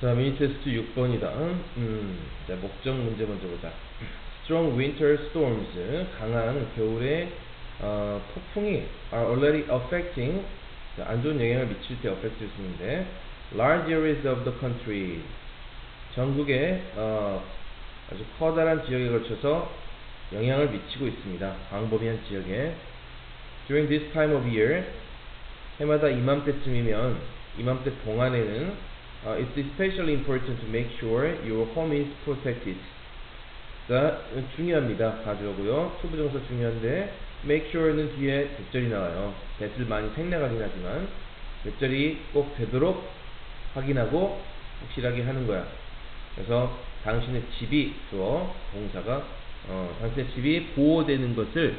자, 미니 테스트 6번이다. 자, 목적 문제 먼저 보자. Strong winter storms, 강한 겨울의 폭풍이 are already affecting, 자, 안 좋은 영향을 미칠 때 affect를 쓰는데 large areas of the country, 전국의 아주 커다란 지역에 걸쳐서 영향을 미치고 있습니다. 광범위한 지역에. During this time of year, 해마다 이맘때쯤이면, 이맘때 동안에는 it's especially important to make sure your home is protected. 자, 중요합니다. 가져오고요. 투부정사 중요한데 make sure는 뒤에 대절이 나와요. 대절 많이 생략하긴 하지만 대절이 꼭 되도록 확인하고 확실하게 하는 거야. 그래서 당신의 집이 주어 동사가 당신의 집이 보호되는 것을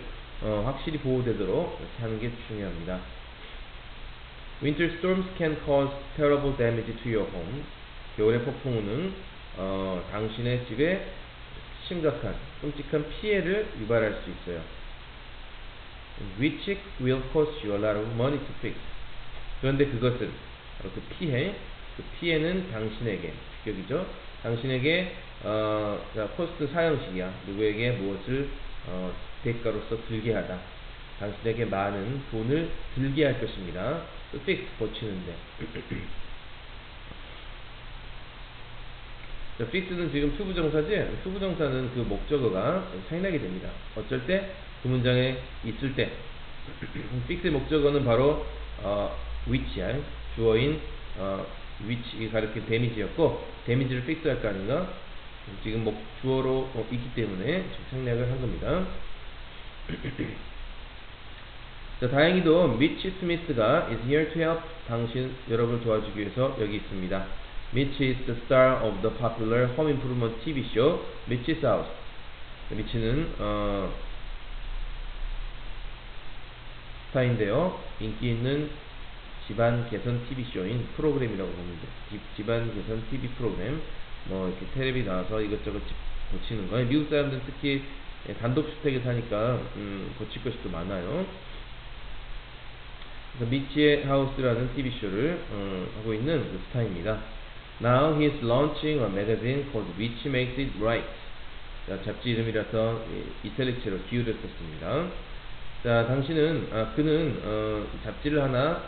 확실히 보호되도록 이렇게 하는 게 중요합니다. Winter storms can cause terrible damage to your home. 겨울의 폭풍우는 당신의 집에 심각한, 끔찍한 피해를 유발할 수 있어요. Which will cost you a lot of money to fix. 그런데 그것은 바로 그 피해는 당신에게, 주격이죠. 당신에게 cost 사형식이야. 누구에게 무엇을 대가로서 들게 하다. 당신에게 많은 돈을 들게 할 것입니다. 또 fix 고치는데. 자, fix는 지금 투부정사지. 투부정사는 그 목적어가 생략이 됩니다. 어쩔 때 그 문장에 있을 때. fix의 목적어는 바로 which야. 주어인 which 가리킨 damage였고 damage를 fix 할 거 아닌가? 지금 주어로 있기 때문에 생략을 한 겁니다. 자, 다행히도 미치 스미스가 is here to help, 여러분을 도와주기 위해서 여기 있습니다. Mitch is the star of the popular home improvement TV show Mitch's House. 미치는 스타인데요. 인기 있는 집안 개선 TV 쇼인 프로그램이라고 보면 돼. 집안 개선 TV 프로그램. 뭐 이렇게 텔레비 나와서 이것저것 고치는 거예요. 미국 사람들은 특히 단독주택에 사니까 고칠 것이 또 많아요. 미치의 하우스라는 TV쇼를 하고 있는 그 스타입니다. Now he's launching a magazine called Which Makes It Right. 자, 잡지 이름이라서 이탈리아로 기울였었습니다. 자, 그는 잡지를 하나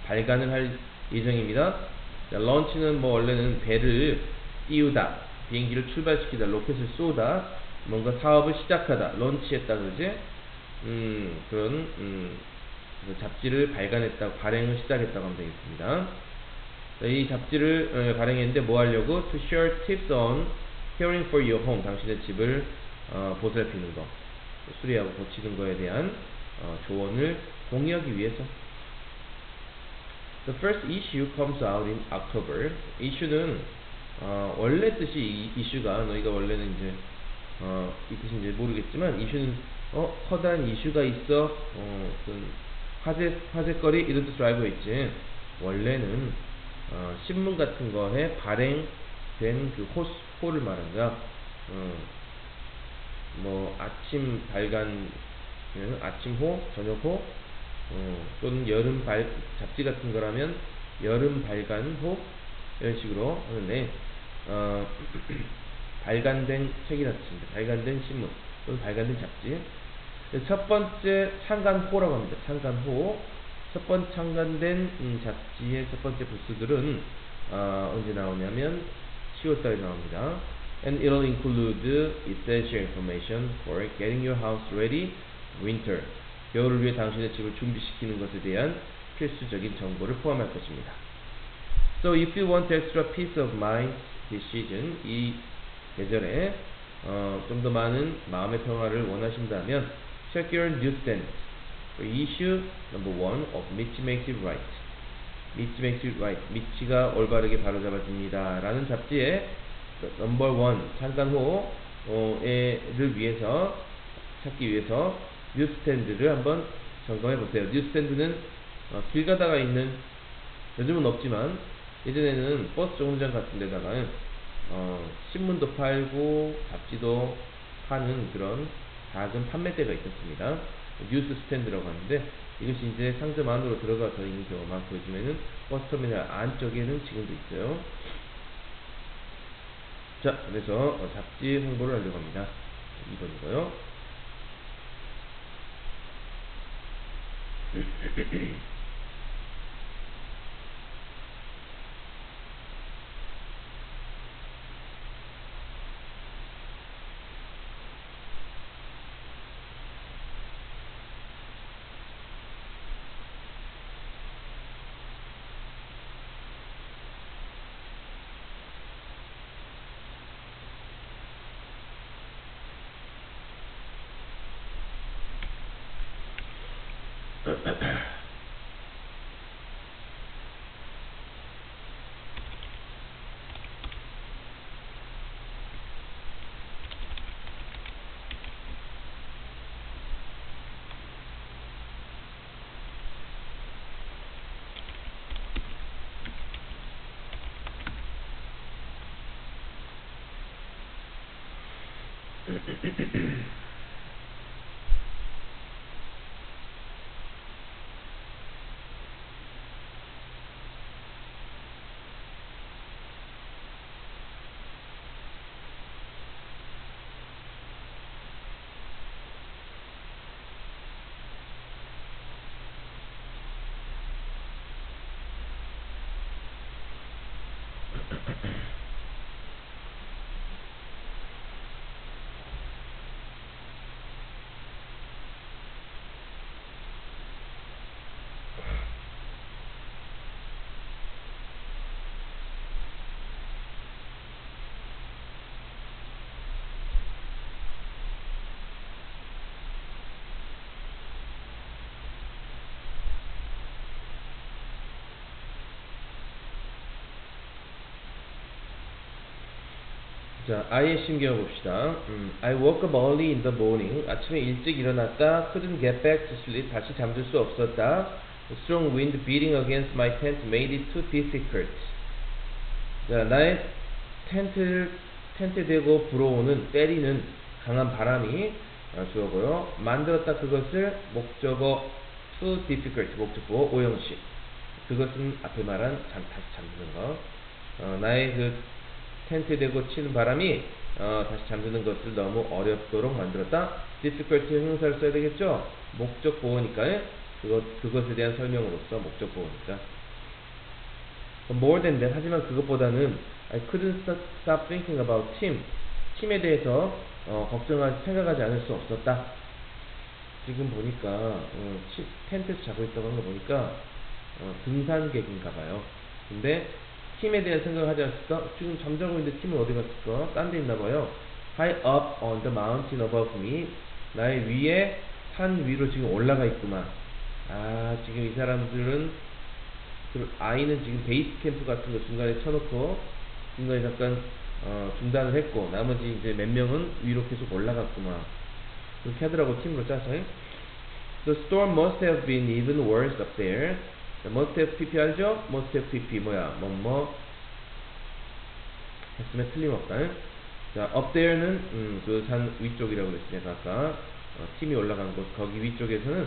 발간을 할 예정입니다. 자, launch는 뭐 원래는 배를 띄우다, 비행기를 출발시키다, 로켓을 쏘다, 뭔가 사업을 시작하다, 런치했다 그러지? 그런 잡지를 발간했다고, 발행을 시작했다고 하면 되겠습니다. 자, 이 잡지를 발행했는데 뭐 하려고? To share tips on caring for your home. 당신의 집을 보살피는 거, 수리하고 고치는 거에 대한 조언을 공유하기 위해서. The first issue comes out in October. 이슈는 원래 뜻이 이슈가, 너희가 원래는 이제 이 뜻인지 모르겠지만, 이슈는 커다란 이슈가 있어, 화제거리 이런 뜻으로 알고 있지. 원래는 신문 같은 거에 발행된 그 호를 말하는 거야. 뭐 아침 발간, 아침호, 저녁호, 또는 잡지 같은 거라면 여름 발간호, 이런 식으로 하는데 발간된 책이라 뜻입니다. 발간된 신문 또는 발간된 잡지. 첫 번째 창간호라고 합니다. 창간호. 첫 번째 창간된 잡지의 첫 번째 부스들은 언제 나오냐면 10월달에 나옵니다. And it'll include essential information for getting your house ready winter. 겨울을 위해 당신의 집을 준비시키는 것에 대한 필수적인 정보를 포함할 것입니다. So if you want extra peace of mind this season, 이 계절에 좀 더 많은 마음의 평화를 원하신다면 check your newsstand for issue number 1 of Mitch Makes It Right. Mitch Makes It Right. 미치가 올바르게 바로잡아줍니다 라는 잡지의 넘버 1 창간호를 위해서 찾기 위해서 뉴스탠드를 한번 점검해 보세요. 뉴스탠드는 길 가다가 있는, 요즘은 없지만 예전에는 버스 정류장 같은 데다가 신문도 팔고 잡지도 파는 그런 작은 판매대가 있었습니다. 뉴스 스탠드라고 하는데, 이것이 이제 상점 안으로 들어가서 있는 경우가 많고, 요즘에는 버스터미널 안쪽에는 지금도 있어요. 자, 그래서 잡지 홍보를 하려고 합니다. 2번이고요. 자, I의 신경을 봅시다. I woke up early in the morning. 아침에 일찍 일어났다. Couldn't get back to sleep. 다시 잠들 수 없었다. The strong wind beating against my tent made it too difficult. 자, 나의 텐트에 대고 불어오는 때리는 강한 바람이 주어고요. 만들었다 그것을 목적어 too difficult 목적어 오형식. 그것은 앞에 말한 다시 잠드는 거. 나의 그 텐트에 대고 치는 바람이 다시 잠드는 것을 너무 어렵도록 만들었다. difficult 형용사를 써야 되겠죠. 목적 보호니까 그것에 대한 설명으로서 목적 보호니까. more than that 하지만 그것보다는 I couldn't stop thinking about 팀에 대해서 생각하지 않을 수 없었다. 지금 보니까 텐트에서 자고 있다고 하는 거 보니까 등산객인가봐요. 근데 팀에 대한 생각을 하지 않았을까? 지금 잠자고 있는데 팀은 어디 갔을까? 딴 데 있나봐요. High up on the mountain above me. 나의 위에 산 위로 지금 올라가 있구만. 지금 이 사람들은 아이는 지금 베이스 캠프 같은 거 중간에 쳐놓고 중간에 잠깐 중단을 했고 나머지 이제 몇 명은 위로 계속 올라갔구만. 그렇게 하더라고 팀으로 짜서. The storm must have been even worse up there. must have pp 알죠? must have pp 뭐야? 했으면 틀림없다. 자, up there는 그 산 위쪽이라고 그랬으니까 아까 팀이 올라간 곳 거기 위쪽에서는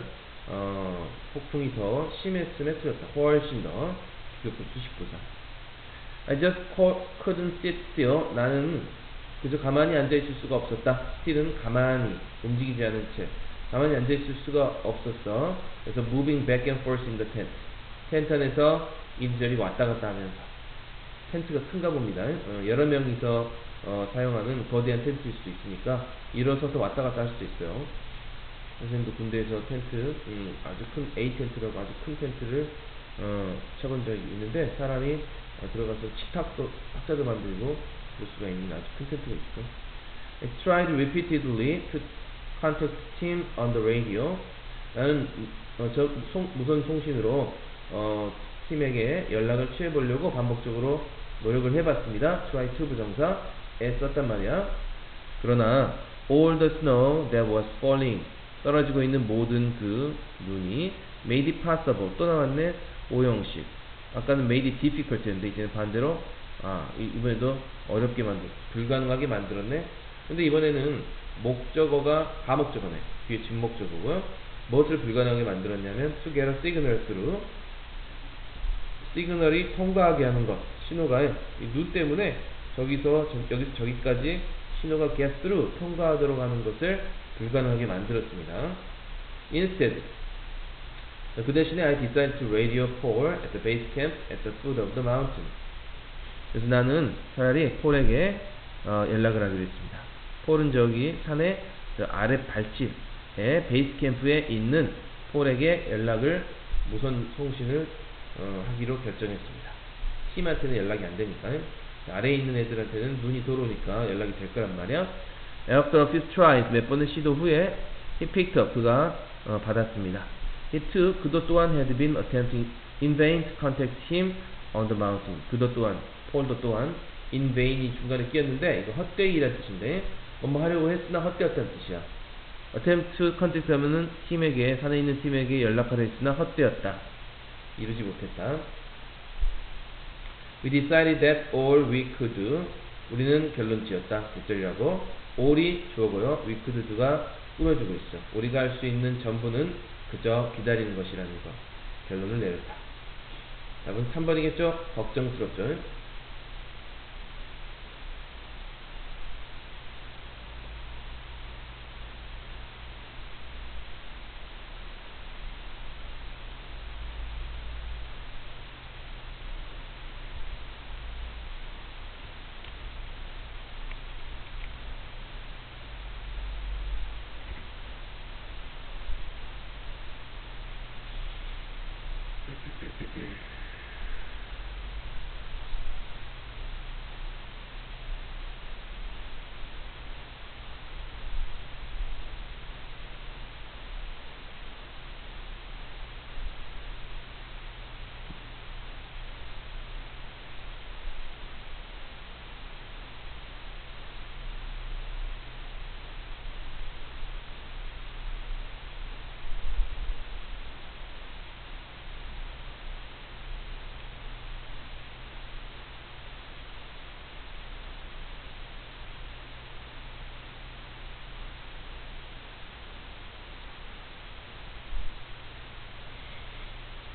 폭풍이 더 심했으면 틀렸다. 훨씬 더 기억부 79사. I just couldn't sit still. 나는 그저 가만히 앉아있을 수가 없었다. still은 가만히 움직이지 않은 채 가만히 앉아있을 수가 없었어. 그래서 moving back and forth in the tent. 텐트 안에서 이리저리 왔다 갔다 하면서. 텐트가 큰가 봅니다. 여러 명이서 사용하는 거대한 텐트일 수도 있으니까 일어서서 왔다 갔다 할 수도 있어요. 선생님도 군대에서 텐트 아주 큰 A 텐트라고 아주 큰 텐트를 쳐본 적이 있는데 사람이 들어가서 식탁도 학자도 만들고 그럴 수가 있는 아주 큰 텐트가 있어. I tried repeatedly to contact Tim on the radio. 나는 무선 통신으로 팀에게 연락을 취해보려고 반복적으로 노력을 해봤습니다. try to 부정사에 썼단 말이야. 그러나 all the snow that was falling 떨어지고 있는 모든 그 눈이 made it possible 또 나왔네. 오형식. 아까는 made it difficult 했는데 이제는 반대로 이번에도 어렵게 불가능하게 만들었네. 근데 이번에는 목적어가 가목적어네. 뒤에 진목적어고요. 무엇을 불가능하게 만들었냐면 to get a signal through 시그널이 통과하게 하는 것. 신호가 이 눈 때문에 여기서 저기까지 신호가 get through, 통과하도록 하는 것을 불가능하게 만들었습니다. Instead, 그 대신에 I decided to radio Paul at the base camp at the foot of the mountain. 그래서 나는 차라리 폴에게 연락을 하기로 했습니다. 폴은 저기 산의 아래 발집에 베이스 캠프에 있는 폴에게 연락을 무선 통신을 하기로 결정했습니다. 팀한테는 연락이 안 되니까 아래에 있는 애들한테는 눈이 들어오니까 연락이 될 거란 말이야. After a few tries, 몇 번의 시도 후에 he picked up, 그가 받았습니다. He too, 그도 또한 had been attempting in vain to contact him on the mountain. 그도 또한, 폴도 또한 in vain이 중간에 끼었는데 이거 헛되이라는 뜻인데 뭐 하려고 했으나 헛되었다는 뜻이야. attempt to contact 하면은 팀에게, 산에 있는 팀에게 연락하려 했으나 헛되었다, 이루지 못했다. We decided that all we could do, 우리는 결론 지었다, 뒷절이라고. all이 주어고요, we could do가 꾸며주고 있어. 우리가 할 수 있는 전부는 그저 기다리는 것이라는 거, 결론을 내렸다. 답은 3번이겠죠? 걱정스럽죠?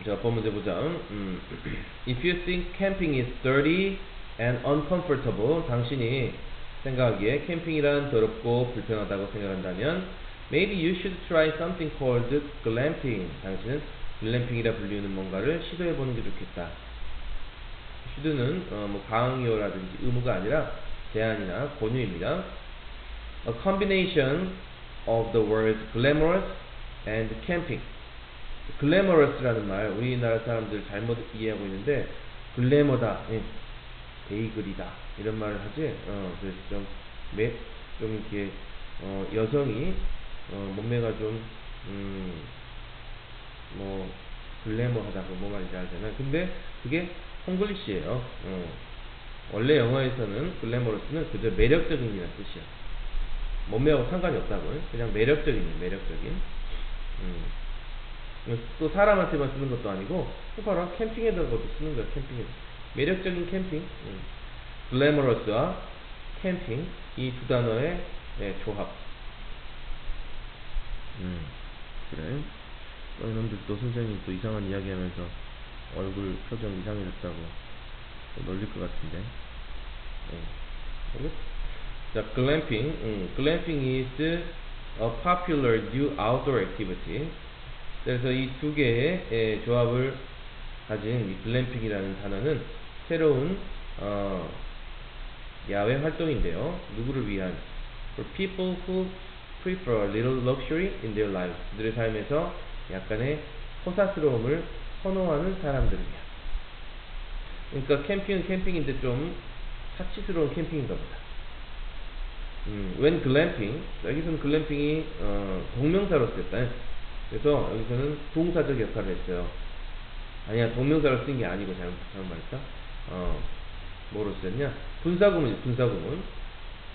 자, 번 문제 보자. If you think camping is dirty and uncomfortable, 당신이 생각하기에 캠핑이란 더럽고 불편하다고 생각한다면 maybe you should try something called glamping. 당신은 글램핑이라 불리는 뭔가를 시도해보는 게 좋겠다. should는 뭐 강요라든지 의무가 아니라 제안이나 권유입니다. A combination of the words glamorous and camping. 글래머러스라는 말, 우리나라 사람들 잘못 이해하고 있는데 글래머다, 베이글이다 이런 말을 하지. 그래서 좀 이렇게 여성이 몸매가 좀 뭐 글래머하다고 뭐 말인지 알잖아요. 근데 그게 콩글리시예요. 원래 영어에서는 글래머러스는 그저 매력적인이라는 뜻이야. 몸매하고 상관이 없다고요. 그냥 매력적인. 또 사람한테만 쓰는 것도 아니고 봐라, 캠핑에다가도 쓰는 거야. 캠핑에 매력적인 캠핑. 글래머러스와 캠핑, 이 두 단어의 조합. 그래. 너희들 또 선생님 또 이상한 이야기하면서 얼굴 표정 이상해졌다고 놀릴 것 같은데. 자, glamping is a popular new outdoor activity. 그래서 이 두 개의 조합을 가진 이 글램핑이라는 단어는 새로운 야외 활동인데요. 누구를 위한? For people who prefer a little luxury in their lives. 그들의 삶에서 약간의 호사스러움을 선호하는 사람들을 위한. 그러니까 캠핑은 캠핑인데 좀 사치스러운 캠핑인가 보다. When glamping, 여기서는 글램핑이 동명사로 쓰였다. 그래서 여기서는 동사적 역할을 했어요. 아니야, 동명사로 쓴 게 아니고 잘못 말했다. 뭐로 쓰였냐? 분사구문이죠. 분사구문.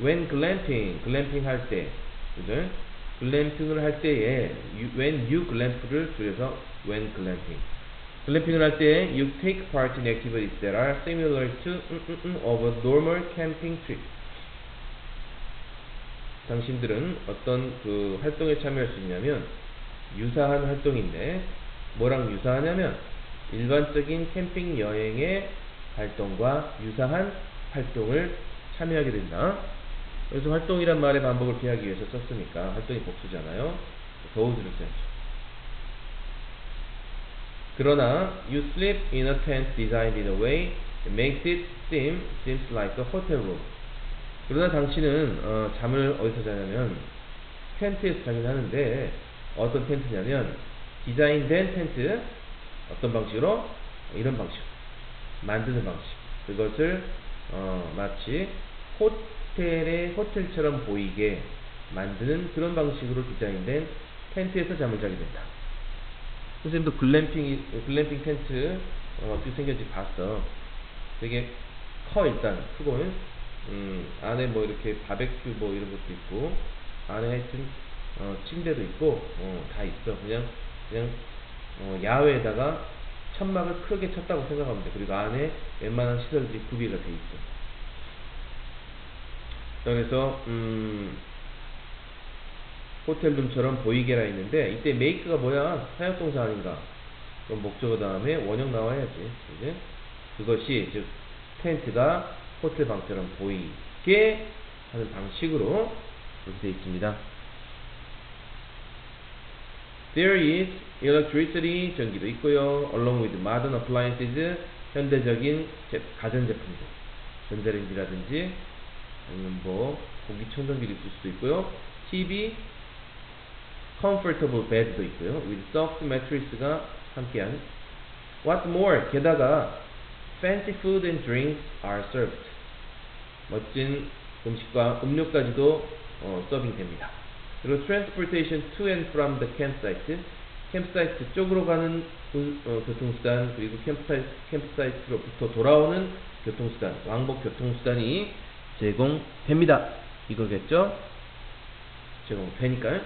When glamping 할 때, 그죠? 글램핑을 할 때에 when you glamp를 줄여서 when glamping. 글램핑을 할 때에 you take part in activities that are similar to of a normal camping trip. 당신들은 어떤 그 활동에 참여할 수 있냐면 유사한 활동인데 뭐랑 유사하냐면 일반적인 캠핑 여행의 활동과 유사한 활동을 참여하게 된다. 그래서 활동이란 말의 반복을 피하기 위해서 썼으니까 활동이 복수잖아요. those를 써야죠. 그러나 you sleep in a tent designed in a way that makes it seems like a hotel room. 그러나 당신은 잠을 어디서 자냐면 텐트에서 자긴 하는데 어떤 텐트냐면 디자인된 텐트, 어떤 방식으로? 이런 방식, 만드는 방식. 그것을 마치 호텔처럼 보이게 만드는 그런 방식으로 디자인된 텐트에서 잠을 자게 된다. 선생님도 글램핑 텐트 어떻게 생겼는지 봤어. 되게 커. 일단 크고, 안에 뭐 이렇게 바베큐 뭐 이런 것도 있고, 안에 하여튼 침대도 있고 다 있어. 그냥 야외에다가 천막을 크게 쳤다고 생각하면 돼. 그리고 안에 웬만한 시설들이 구비가 돼 있어. 그래서 호텔룸처럼 보이게라 했는데, 이때 make가 뭐야? 사역동사 아닌가? 그럼 목적어 다음에 원형 나와야지. 이제 그것이 즉 텐트가 호텔 방처럼 보이게 하는 방식으로 이렇게 되어 있습니다. There is electricity, 전기도 있고요. Along with modern appliances, 현대적인 가전제품들, 전자레인지라든지 아니면 뭐 공기청정기도 있을 수도 있고요. TV, comfortable bed도 있고요. with soft mattress가 함께한. What more? 게다가 fancy food and drinks are served. 멋진 음식과 음료까지도 서빙됩니다. 그리고 transportation to and from the campsite, 캠프사이트 쪽으로 가는 교통수단, 그리고 캠프사이트로부터 돌아오는 교통수단, 왕복 교통수단이 제공됩니다. 이거겠죠? 제공되니까요.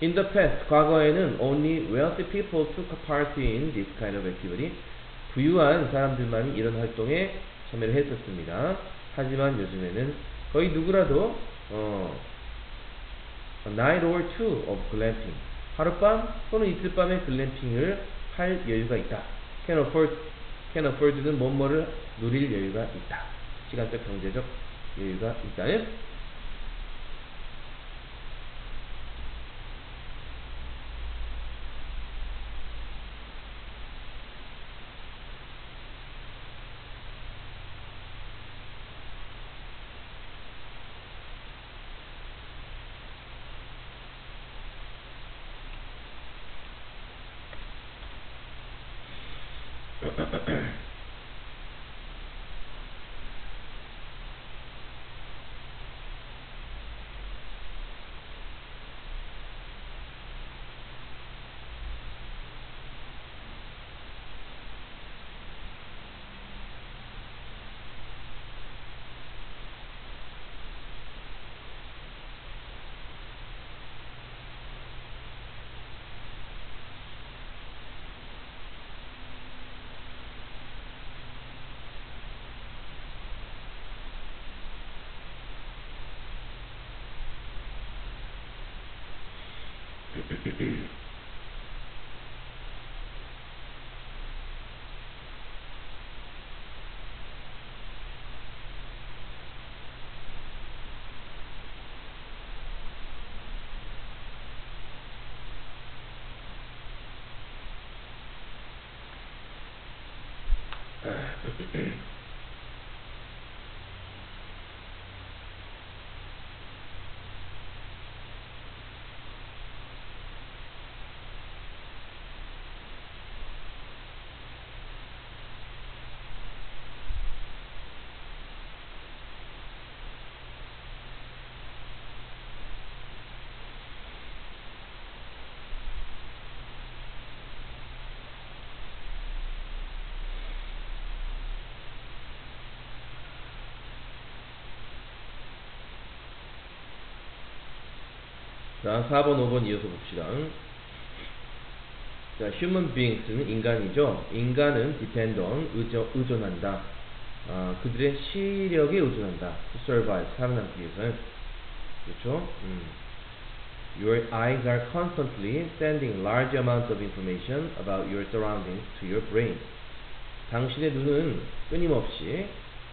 In the past, 과거에는 only wealthy people took part in this kind of activity. 부유한 사람들만 이런 활동에 참여를 했었습니다. 하지만 요즘에는 거의 누구라도 a night or two of glamping, 하룻밤 또는 이틀밤의 글램핑을 할 여유가 있다. can afford는 뭐뭐를 누릴 여유가 있다. 시간적, 경제적 여유가 있다. 자, 4번, 5번 이어서 봅시다. 자, human beings는 인간이죠. 인간은 depend on, 의존한다. 그들의 시력에 의존한다. to survive, 살아남기 위해서. 그렇죠? Your eyes are constantly sending large amounts of information about your surroundings to your brain. 당신의 눈은 끊임없이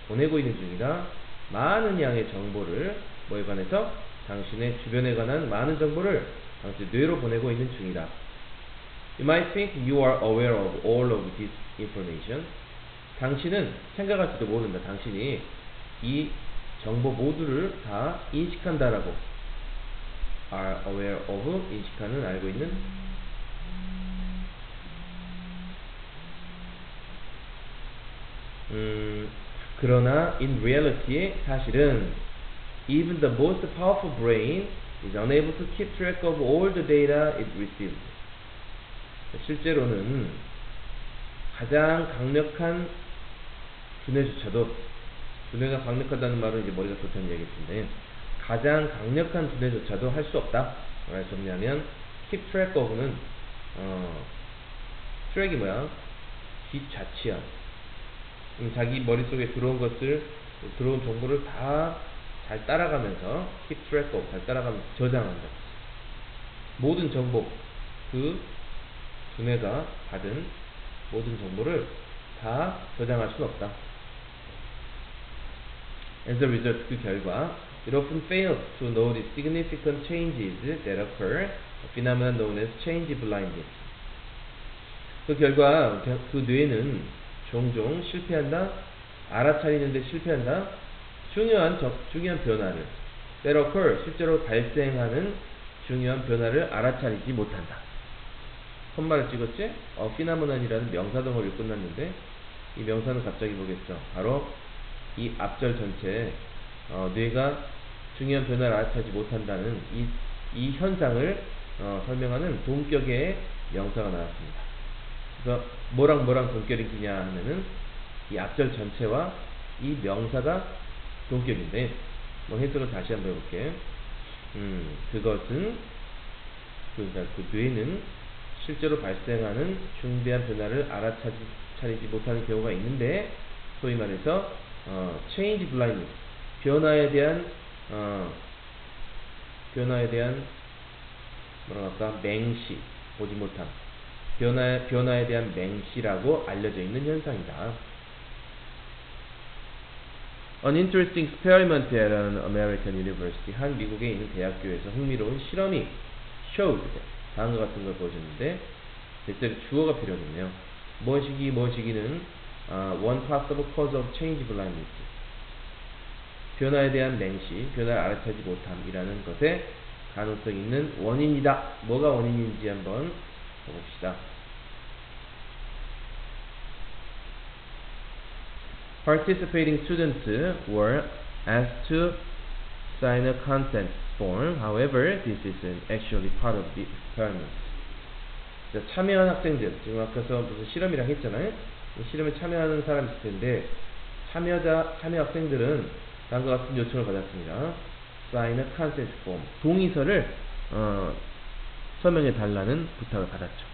보내고 있는 중이다. 많은 양의 정보를 뭐에 관해서 당신의 주변에 관한 많은 정보를 당신 뇌로 보내고 있는 중이다. You might think you are aware of all of this information. 당신은 생각할지도 모른다. 당신이 이 정보 모두를 다 인식한다라고. are aware of 인식하는 알고 있는 그러나 in reality 사실은 even the most powerful brain is unable to keep track of all the data it receives. 실제로는 가장 강력한 두뇌조차도 두뇌가 강력하다는 말은 이제 머리가 좋다는 얘기인데 가장 강력한 두뇌조차도 할 수 없다. 왜 정리하면 keep track of는 트랙이 뭐야? 뒷자치야. 자기 머릿속에 들어온 정보를 다 잘 따라가면서 keep track of 잘 따라가면서 저장한다. 모든 정보 그 두뇌가 받은 모든 정보를 다 저장할 수는 없다. As a result, 그 결과 it often fails to notice significant changes that occur, a phenomenon known as change blindness. 그 결과 그 뇌는 종종 실패한다, 알아차리는데 실패한다, 중요한 변화를 that occur, 실제로 발생하는 중요한 변화를 알아차리지 못한다. 컴마를 찍었지? phenomenon이라는 명사 덩어리로 끝났는데 이 명사는 갑자기 뭐겠어? 바로 이 앞절 전체에 뇌가 중요한 변화를 알아차리지 못한다는 이 현상을 설명하는 동격의 명사가 나왔습니다. 그래서 뭐랑 동격이냐 하면은 이 앞절 전체와 이 명사가 동격인데 해석을 다시 한번 해볼게. 그것은 그러니까 그 뇌는 실제로 발생하는 중대한 변화를 알아차리지 못하는 경우가 있는데 소위 말해서 change blindness 변화에 대한 뭐라 할까 맹시 보지 못함 변화에 대한 맹시라고 알려져 있는 현상이다. An interesting experiment at an American university 한 미국에 있는 대학교에서 흥미로운 실험이 showed 다음과 같은 걸 보여줬는데 대체로 주어가 필요하겠네요. 무엇이기는 one possible cause of change blindness 변화에 대한 맹시, 변화를 알아차리지 못함이라는 것에 가능성 있는 원인이다. 뭐가 원인인지 한번 봅시다. Participating students were asked to sign a consent form. However, this isn't actually part of the experiment. 참여한 학생들, 지금 아까서 무슨 실험이랑 했잖아요. 실험에 참여하는 사람이 있을 텐데 참여 학생들은 다음과 같은 요청을 받았습니다. Sign a consent form. 동의서를 서명해 달라는 부탁을 받았죠.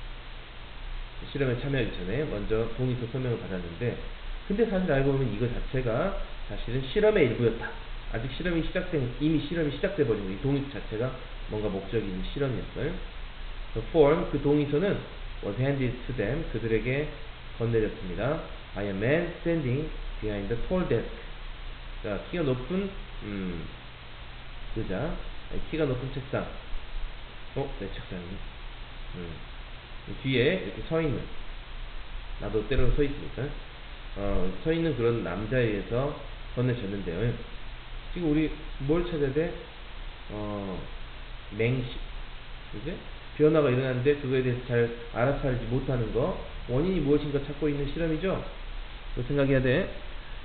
실험에 참여하기 전에 먼저 동의서 서명을 받았는데 근데 사실 알고 보면 이거 자체가 사실은 실험의 일부였다. 아직 이미 실험이 시작돼 버린 이 동의서 자체가 뭔가 목적이 있는 실험이었어요. The form, 그 동의서는 was handed to them, 그들에게 건네졌습니다. By a man standing behind the tall desk. 자, 키가 높은 의자, 키가 높은 책상. 내 책상이네. 뒤에 이렇게 서 있는, 나도 때로 서 있으니까 서 있는 그런 남자에 의해서 건네졌는데요. 지금 우리 뭘 찾아야 돼? 맹시, 그지? 변화가 일어났는데 그거에 대해서 잘 알아차리지 못하는 거, 원인이 무엇인가 찾고 있는 실험이죠. 그 생각해야 돼.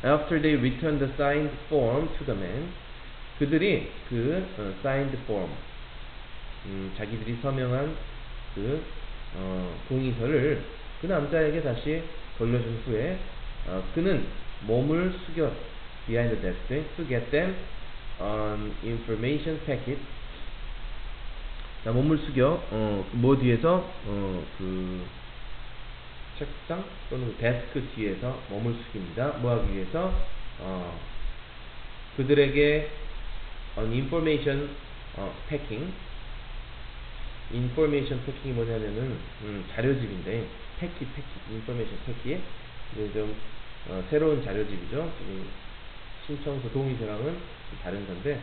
After they returned the signed form to the man, 그들이 그 signed form, 자기들이 서명한 그 동의서를 그 남자에게 다시 돌려준 후에 그는 몸을 숙여 behind the desk to get them an information packet. 자, 몸을 숙여 뭐 뒤에서 그 책상 또는 데스크 뒤에서 몸을 숙입니다. 뭐 하기 위해서 그들에게 an information packing. information packing이 뭐냐면은 자료집인데 information package 이제 좀 새로운 자료집이죠. 지금 신청서 동의서랑은 다른 건데,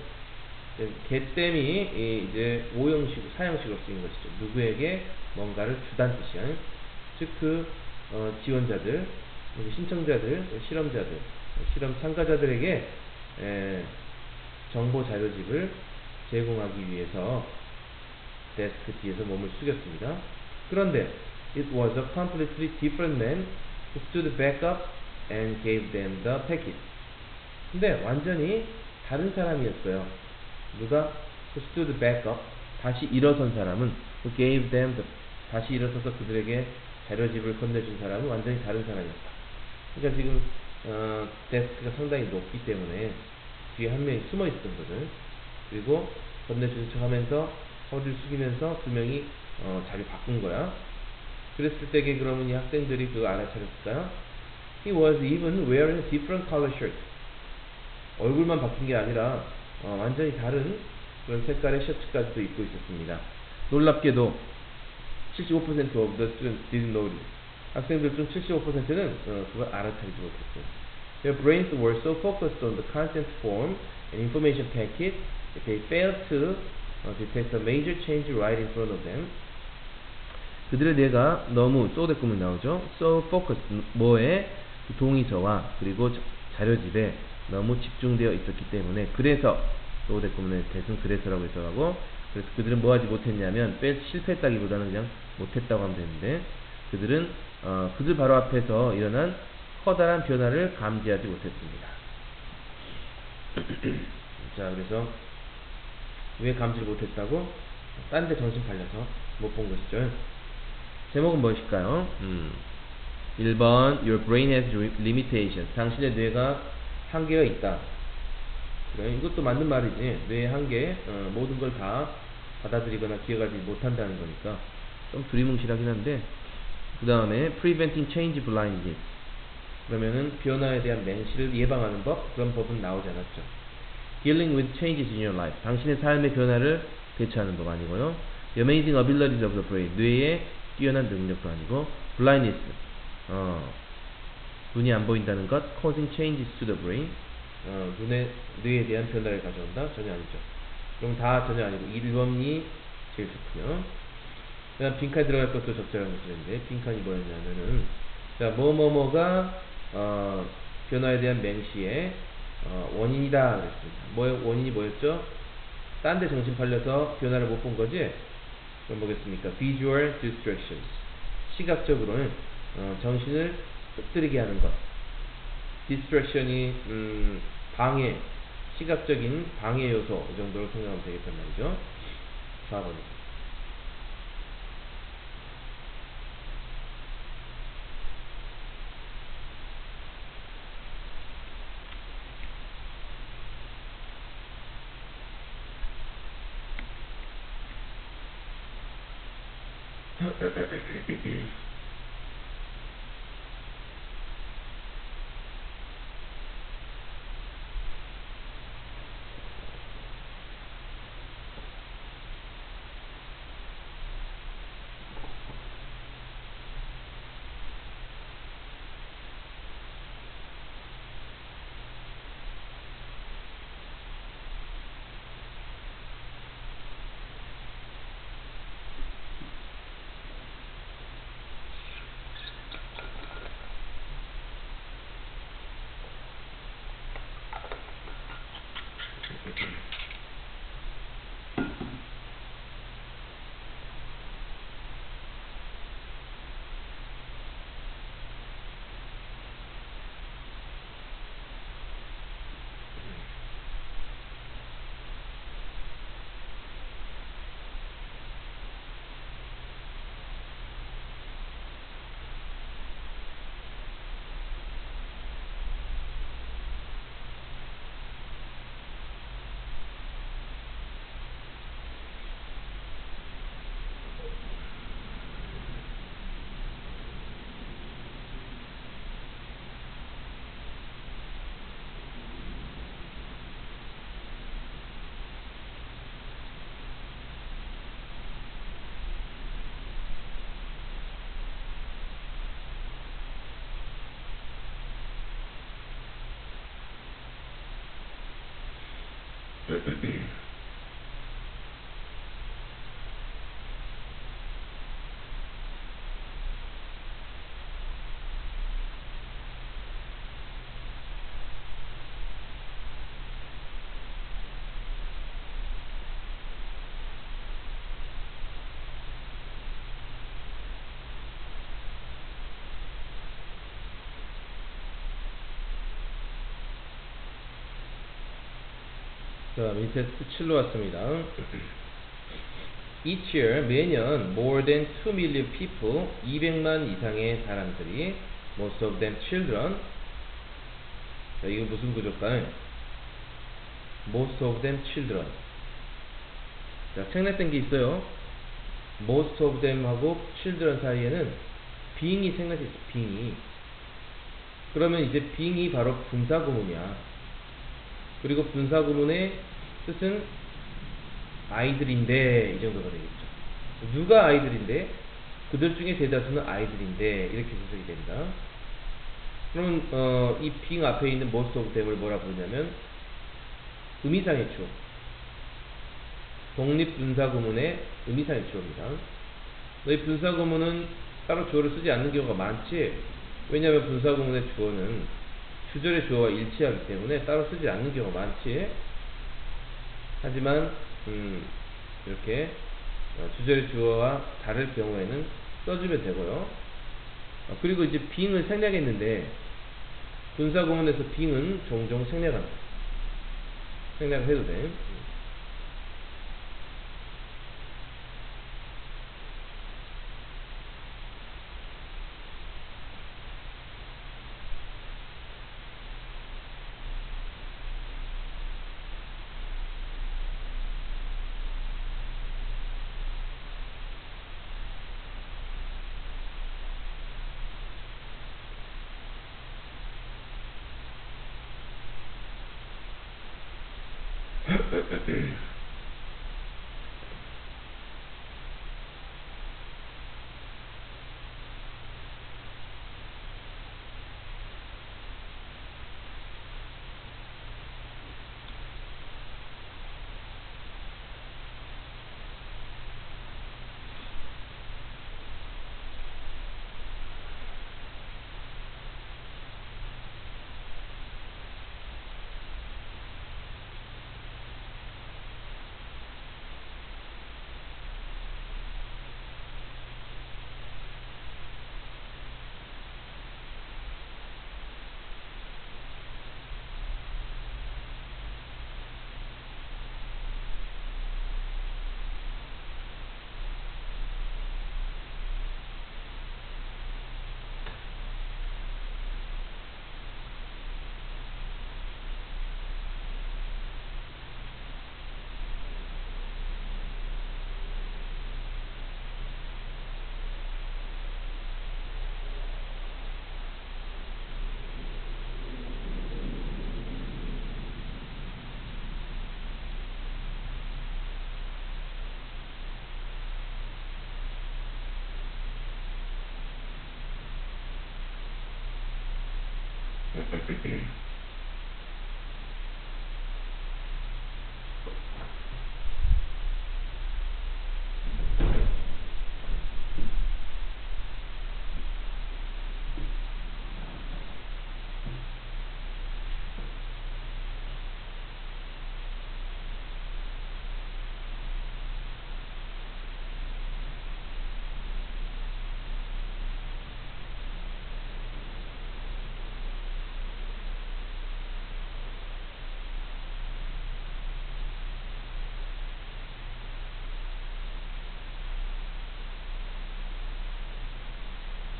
get them이 이제 오형식, 사형식으로 쓰인 것이죠. 누구에게 뭔가를 주단 뜻이야. 즉, 지원자들, 신청자들, 실험자들, 실험 참가자들에게 정보 자료집을 제공하기 위해서 데스크 뒤에서 몸을 숙였습니다. 그런데 it was a completely different man who stood back up and gave them the packet. 근데 완전히 다른 사람이었어요. 누가? who stood back up, 다시 일어선 사람은 who gave them the, 다시 일어서서 그들에게 자료집을 건네준 사람은 완전히 다른 사람이었다. 그러니까 지금 데스크가 상당히 높기 때문에 뒤에 한 명이 숨어 있었던 거죠. 그리고 건네준 척 하면서 허리를 숙이면서 두 명이 자리 바꾼 거야. 그랬을 때게 그러면 이 학생들이 그거 알아차렸을까요? He was even wearing a different color shirt. 얼굴만 바뀐 게 아니라 완전히 다른 그런 색깔의 셔츠까지도 입고 있었습니다. 놀랍게도 75% of the students didn't notice. 학생들 중 75%는 그걸 알아차리지 못했어요. Their brains were so focused on the content form and information packet that they failed to detect a major change right in front of them. 그들의 뇌가 너무 so 대꾸면 나오죠. So focused, 뭐에 동의서와 그리고 자료집에 너무 집중되어 있었기 때문에, 그래서 so 대꾸면의 대승 그래서라고 해석하고, 그래서 그들은 뭐 하지 못했냐면 실패했다기보다는 그냥 못했다고 하면 되는데, 그들은 그들 바로 앞에서 일어난 커다란 변화를 감지하지 못했습니다. 자, 그래서 왜 감지를 못했다고? 딴 데 정신 팔려서 못 본 것이죠. 제목은 무엇일까요? 1번 Your brain has limitations. 당신의 뇌가 한계가 있다. 그래, 이것도 맞는 말이지. 뇌의 한계, 모든 걸 다 받아들이거나 기억하지 못한다는 거니까 좀 두리뭉실하긴 한데, 그 다음에 Preventing Change Blindness. 그러면은 변화에 대한 맹시를 예방하는 법, 그런 법은 나오지 않았죠. Dealing with changes in your life. 당신의 삶의 변화를 대처하는 법 아니고요. The amazing abilities of the brain. 뇌의 뛰어난 능력도 아니고. Blindness. 눈이 안 보인다는 것. Causing changes to the brain. 뇌에 대한 변화를 가져온다? 전혀 아니죠. 그럼 다 전혀 아니고 1번이 제일 좋고요. 그 다음 빈칸에 들어갈 것도 적절한 것인데, 빈칸이 뭐였냐면은, 자, 뭐뭐뭐가 변화에 대한 맹시의 원인이다 그랬습니다. 원인이 뭐였죠? 딴 데 정신 팔려서 변화를 못 본 거지? 그럼 뭐겠습니까? Visual distractions. 시각적으로는 정신을 흩뜨리게 하는 것. distraction이 방해, 시각적인 방해 요소, 이 정도로 생각하면 되겠단 말이죠. 4번. 자, 민테스트 7로 왔습니다. Each year, 매년 more than 2 million people, 200만 이상의 사람들이, most of them children. 자, 이거 무슨 구조일까요? most of them children. 자, 생략된 게 있어요. most of them 하고 children 사이에는 being이 생략돼 있어. being이. 그러면 이제 being이 바로 분사구문이야. 그리고 분사구문의 뜻은 아이들인데 이 정도가 되겠죠. 누가 아이들인데? 그들 중에 대다수는 아이들인데 이렇게 해석이 됩니다. 그럼 이 being 앞에 있는 most of them을 뭐라 부르냐면 의미상의 주어, 독립분사구문의 의미상의 주어입니다. 이 분사구문은 따로 주어를 쓰지 않는 경우가 많지. 왜냐하면 분사구문의 주어는 주절의 주어와 일치하기 때문에 따로 쓰지 않는 경우가 많지. 하지만 이렇게 주절의 주어와 다를 경우에는 써주면 되고요. 그리고 이제 being을 생략했는데 분사구문에서 being은 종종 생략합니다. 생략을 해도 돼.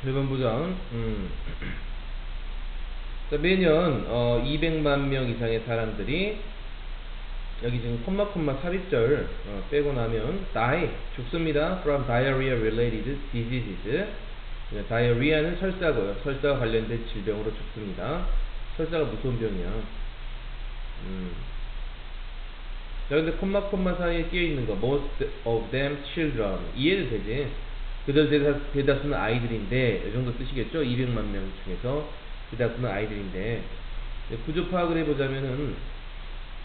일번 보자. 자, 매년 200만 명 이상의 사람들이 여기 지금 콤마 삽입절 빼고 나면 die 죽습니다. from diarrhea related diseases. diarrhea는 설사고요. 설사와 관련된 질병으로 죽습니다. 설사가 무서운 병이야. 자, 근데 콤마 사이에 끼어 있는 거 most of them children 이해는 되지. 그들 대다수는 아이들인데 이 정도 뜻이겠죠. 200만 명 중에서 대다수는 아이들인데 구조 파악을 해보자면은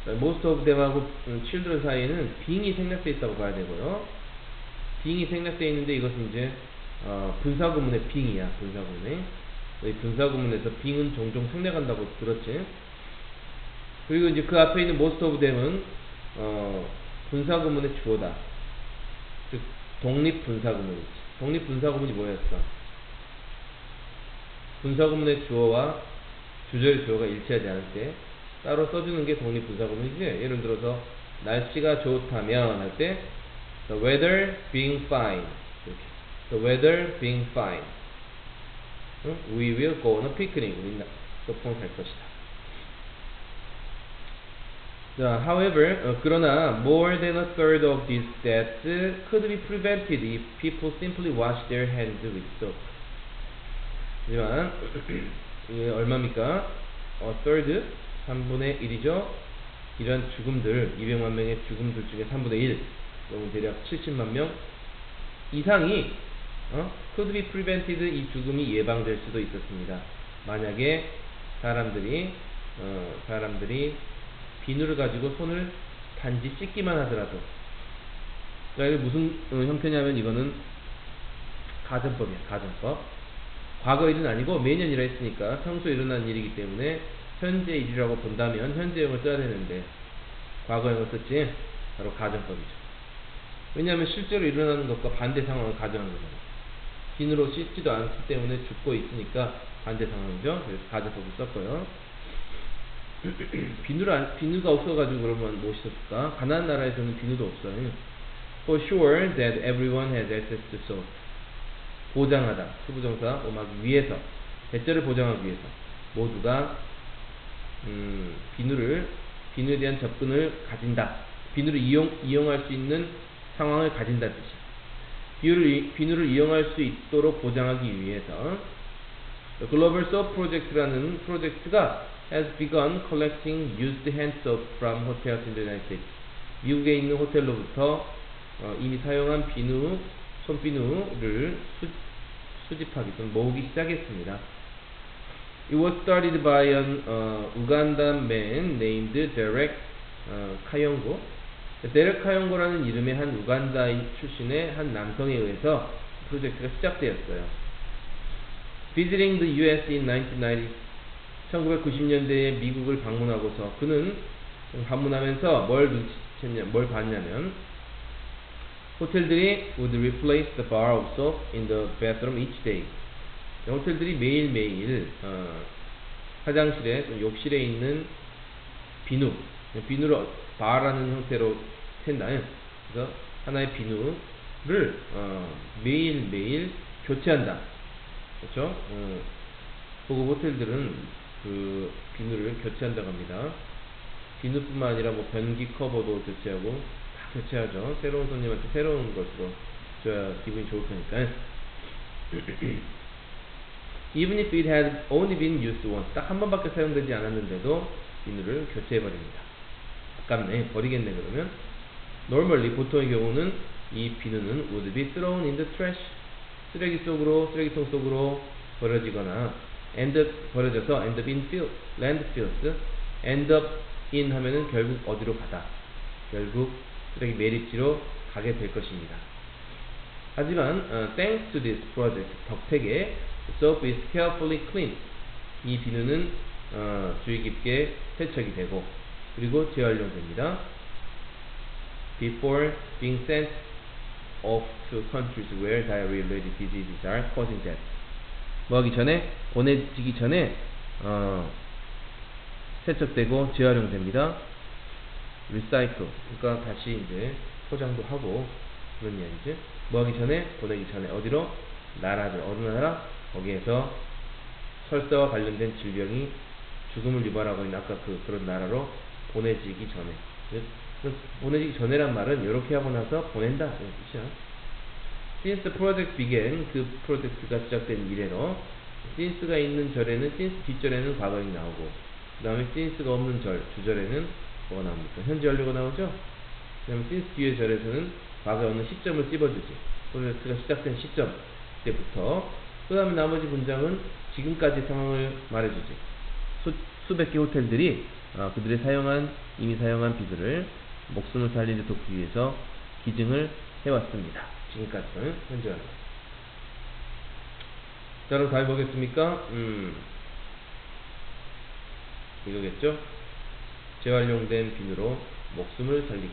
most of them하고 children 사이에는 being이 생략되어 있다고 봐야 되고요. being이 생략되어 있는데 이것은 이제 분사구문의 being이야. 분사구문에. 이 분사구문에서 being은 종종 생략한다고 들었지. 그리고 이제 그 앞에 있는 most of them은 분사구문의 주어다. 즉 독립 분사구문이지. 독립 분사구문이 뭐였어? 분사구문의 주어와 주절의 주어가 일치하지 않을 때 따로 써주는 게 독립 분사구문이지. 예를 들어서 날씨가 좋다면 할 때 the weather being fine 이렇게. the weather being fine we will go on a picnic. 우리 소풍 갈 것이다. 자, however, 그러나 more than a third of these deaths could be prevented if people simply wash their hands with soap. 하지만 이게 얼마입니까? a third, 3분의 1이죠. 이런 죽음들, 200만 명의 죽음들 중에 3분의 1, 그러면 대략 70만 명 이상이 could be prevented, 이 죽음이 예방될 수도 있었습니다. 만약에 사람들이 비누를 가지고 손을 단지 씻기만 하더라도. 그러니까 이게 무슨 형태냐면 이거는 가정법이야. 가정법. 과거 일은 아니고 매년이라 했으니까 평소에 일어난 일이기 때문에 현재 일이라고 본다면 현재형을 써야 되는데 과거형을 썼지. 바로 가정법이죠. 왜냐하면 실제로 일어나는 것과 반대 상황을 가정한 거잖아. 비누로 씻지도 않기 때문에 죽고 있으니까 반대 상황이죠. 그래서 가정법을 썼고요. 비누가 없어가지고 그러면 못 씻었을까? 가난한 나라에서는 비누도 없어요. For sure that everyone has access to soap. 보장하다. 수부정사 오막 위해서. 대절을 보장하기 위해서. 모두가 비누에 대한 접근을 가진다. 비누를 이용할 수 있는 상황을 가진다 뜻이야. 비누를 이용할 수 있도록 보장하기 위해서 글로벌 소프 프로젝트라는 프로젝트가 has begun collecting used hand soap from hotels in the United States. 미국에 있는 호텔로부터 이미 사용한 손비누를 수집하기 또는 모으기 시작했습니다. It was started by an Ugandan man named Derek Kayongo. 데렉 카용고라는 이름의 한 우간다 출신의 한 남성에 의해서 프로젝트가 시작되었어요. Visiting the US in 1990, 1990년대에 미국을 방문하고서 그는 방문하면서 뭘 봤냐면 호텔들이 would replace the bar of soap in the bathroom each day. 호텔들이 매일매일 화장실에 욕실에 있는 비누를 바라는 형태로 샌다. 그래서 하나의 비누를 매일매일 교체한다. 그렇죠? 고급 호텔들은 그 비누를 교체한다고 합니다. 비누뿐만 아니라 뭐 변기 커버도 교체하고 다 교체하죠. 새로운 손님한테 새로운 것으로 줘야 기분이 좋을 테니까. Even if it had only been used once, 딱 한 번밖에 사용되지 않았는데도 비누를 교체해버립니다. 아깝네, 버리겠네. 그러면 normally, 보통의 경우는 이 비누는 would be thrown in the trash, 쓰레기통 속으로 버려지거나 버려져서 end up in landfills. end up in 하면은 결국 어디로 가다, 결국 쓰레기 매립지로 가게 될 것입니다. 하지만 thanks to this project, 덕택에 soap is carefully cleaned. 이 비누는 주의 깊게 세척이 되고 그리고 재활용됩니다. Before being sent off to countries where diarrhea-related diseases are causing death. 보내지기 전에 세척되고 재활용됩니다. Recycle. 그러니까 다시 이제 포장도 하고 그런 이야기지. 보내기 전에 어디로? 나라들. 어느 나라? 거기에서 설사와 관련된 질병이 죽음을 유발하고 있는 아까 그런 나라로 보내지기 전에. 보내지기 전에란 말은 이렇게 하고 나서 보낸다 이런 뜻이야. Since the project began, 그 프로젝트가 시작된 이래로 since가 있는 절에는 since 뒷절에는 과거형이 나오고 그 다음에 since가 없는 절 주절에는 뭐가 나옵니까? 현재 완료가 나오죠. 그 다음에 since 뒤의 절에서는 과거에 없는 시점을 찝어주지. 프로젝트가 시작된 시점 때부터. 그 다음에 나머지 문장은 지금까지 상황을 말해주지. 수백 개 호텔들이 그들의 이미 사용한 비들을 목숨을 살리려 돕기 위해서 기증을 해왔습니다. 지금까지는 현재 완료. 자, 그럼 다시 보겠습니까? 이거겠죠? 재활용된 비누로 목숨을 살리기.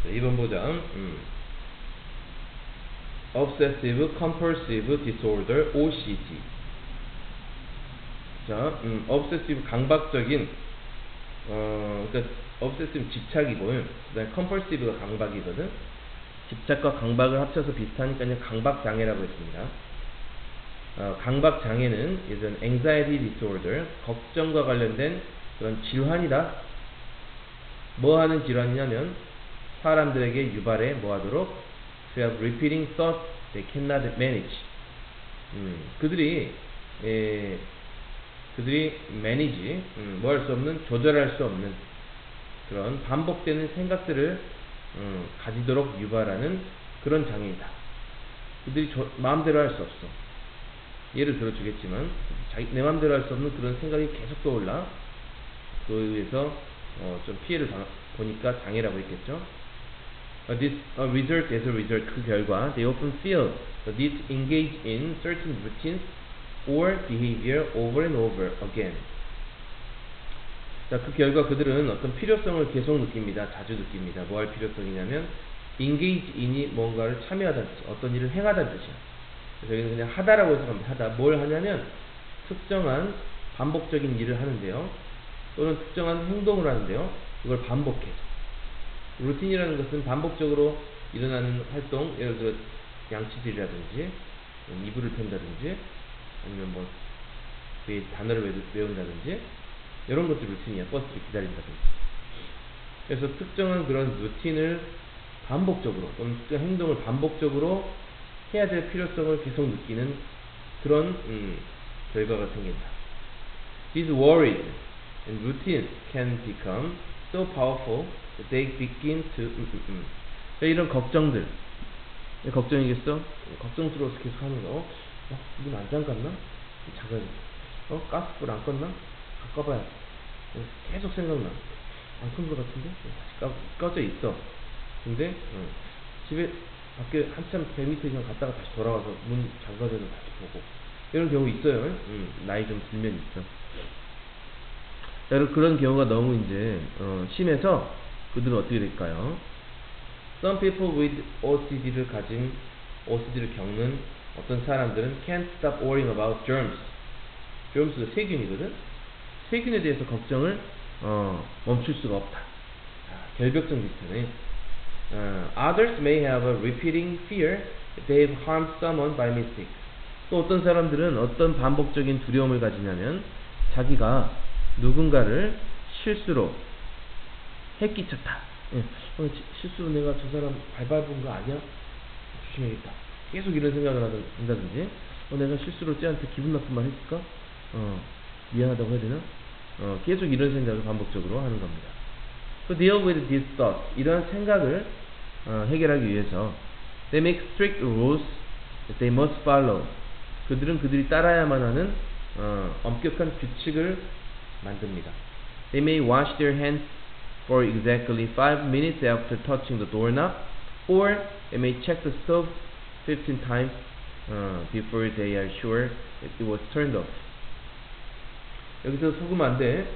자, 2번 보자. Obsessive Compulsive Disorder OCD. 자, obsessive 강박적인 그러니까 obsessive 집착이고, 그다음에 compulsive가 강박이거든. 집착과 강박을 합쳐서 비슷하니까 강박 장애라고 했습니다. 강박 장애는 이런 anxiety disorder, 걱정과 관련된 그런 질환이다. 뭐 하는 질환이냐면 사람들에게 유발해 뭐하도록 to have repeating thoughts they cannot manage. 그들이 manage, 뭐 할 수 없는, 조절할 수 없는 그런 반복되는 생각들을 가지도록 유발하는 그런 장애이다. 그들이 마음대로 할 수 없어. 예를 들어주겠지만 내 마음대로 할 수 없는 그런 생각이 계속 떠올라. 그에 의해서 좀 피해를 보니까 장애라고 했겠죠. This result as a result, 그 결과 they often feel the need to engage in certain routines or behavior over and over again. 자, 그 결과 그들은 어떤 필요성을 계속 느낍니다. 자주 느낍니다. 뭐 할 필요성이냐면 engage in이 뭔가를 참여하다는 뜻, 어떤 일을 행하다는 뜻이야. 그래서 여기는 그냥 하다라고 해서 하다. 뭘 하냐면 특정한 반복적인 일을 하는데요, 또는 특정한 행동을 하는데요, 그걸 반복해서. 루틴이라는 것은 반복적으로 일어나는 활동, 예를 들어 양치질이라든지 이불을 편다든지 아니면 뭐 단어를 외운다든지 이런 것들 루틴이야. 버스를 기다린다든지. 그래서 특정한 그런 루틴을 반복적으로 또는 특정한 행동을 반복적으로 해야 될 필요성을 계속 느끼는 그런 결과가 생긴다. These worries and routines can become so powerful that they begin to 이런 걱정들, 걱정이겠어? 걱정스러워서 계속 하는 거. 문 안 잠갔나? 잠가야겠다. 가스불 안 껐나? 바꿔봐야. 계속 생각나. 안 끈 것 같은데? 다시 꺼져 있어. 근데 집에 밖에 한참 100m 이상 갔다가 다시 돌아와서 문 잠가져서 다시 보고, 이런 경우 있어요. 나이 좀 들면 있어. 자, 그런 경우가 너무 이제 심해서 그들은 어떻게 될까요? Some people with OCD를 겪는 어떤 사람들은 can't stop worrying about germs. germs가 세균이거든. 세균에 대해서 걱정을 멈출 수가 없다. 자, 결벽증 비슷하네. Others may have a repeating fear that they have harmed someone by mistake. 또 어떤 사람들은 어떤 반복적인 두려움을 가지냐면 자기가 누군가를 실수로 해끼쳤다. 예. 실수로 내가 저 사람 밟아본 거 아니야? 조심해야겠다. 계속 이런 생각을 한다든지 내가 실수로 쟤한테 기분 나쁜 말 했을까? 미안하다고 해야 되나? 계속 이런 생각을 반복적으로 하는 겁니다. To deal with these thoughts, 이러한 생각을 해결하기 위해서 they make strict rules that they must follow. 그들은 그들이 따라야만 하는 엄격한 규칙을 만듭니다. They may wash their hands for exactly 5 minutes after touching the doorknob, or they may check the stove 15 times before they are sure that it was turned off. 여기서 속으면 안 돼.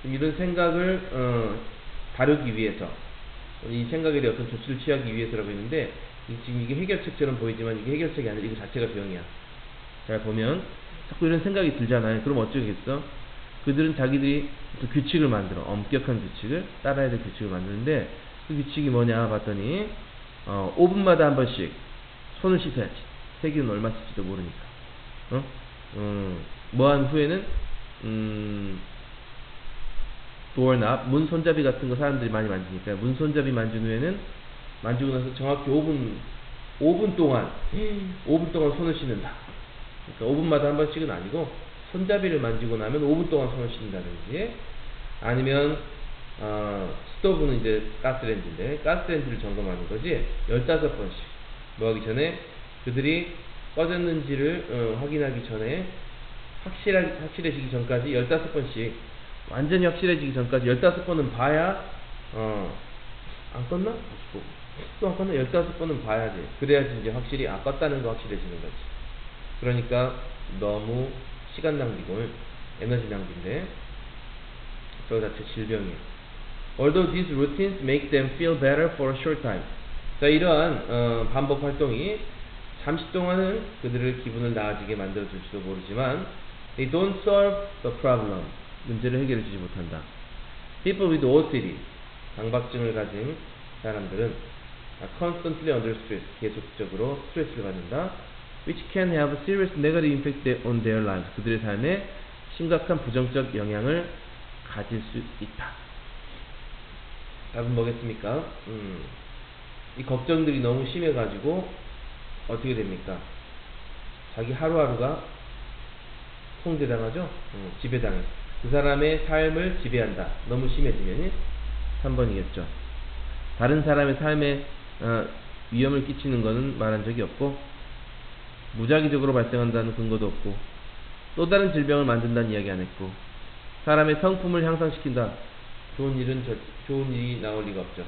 이런 생각을 다루기 위해서, 이 생각에 대해 어떤 조치를 취하기 위해서라고 했는데 지금 이게 해결책처럼 보이지만 이게 해결책이 아니라 이거 자체가 병이야. 잘 보면 자꾸 이런 생각이 들잖아요. 그럼 어쩌겠어? 그들은 자기들이 또 규칙을 만들어. 엄격한 규칙을, 따라야 될 규칙을 만드는데 그 규칙이 뭐냐 봤더니 5분마다 한 번씩 손을 씻어야지. 세균은 얼마 쓸지도 모르니까. 뭐한 후에는 도어납, 문 손잡이 같은 거 사람들이 많이 만지니까 문 손잡이 만진 후에는 만지고 나서 정확히 5분 동안 손을 씻는다. 그러니까 5분마다 한 번씩은 아니고 손잡이를 만지고 나면 5분 동안 손을 씻는다든지, 아니면 스토브는 이제 가스레인지인데 가스레인지를 점검하는 거지 15번씩 뭐 하기 전에 그들이 꺼졌는지를 확인하기 전에 확실해지기 전까지 15번씩, 완전히 확실해지기 전까지 15번은 봐야 안 껐나? 또 안 껐나? 15번은 봐야지. 그래야지 이제 확실히 껐다는 거 확실해지는 거지. 그러니까 너무 시간 낭비고 에너지 낭비인데 저 자체 질병이에요. Although these routines make them feel better for a short time. 자, 이러한 반복 활동이 잠시 동안은 그들의 기분을 나아지게 만들어줄지도 모르지만 they don't solve the problem. 문제를 해결해주지 못한다. People with OCD, 강박증을 가진 사람들은 are constantly under stress, 계속적으로 스트레스를 받는다. Which can have a serious negative impact on their lives. 그들의 삶에 심각한 부정적 영향을 가질 수 있다. 답은 뭐겠습니까? 이 걱정들이 너무 심해가지고 어떻게 됩니까? 자기 하루하루가 통제당하죠? 지배당해. 그 사람의 삶을 지배한다. 너무 심해지면 3번이겠죠. 다른 사람의 삶에 위험을 끼치는 것은 말한 적이 없고, 무작위적으로 발생한다는 근거도 없고, 또 다른 질병을 만든다는 이야기 안 했고, 사람의 성품을 향상시킨다. 좋은 일이 나올 리가 없죠.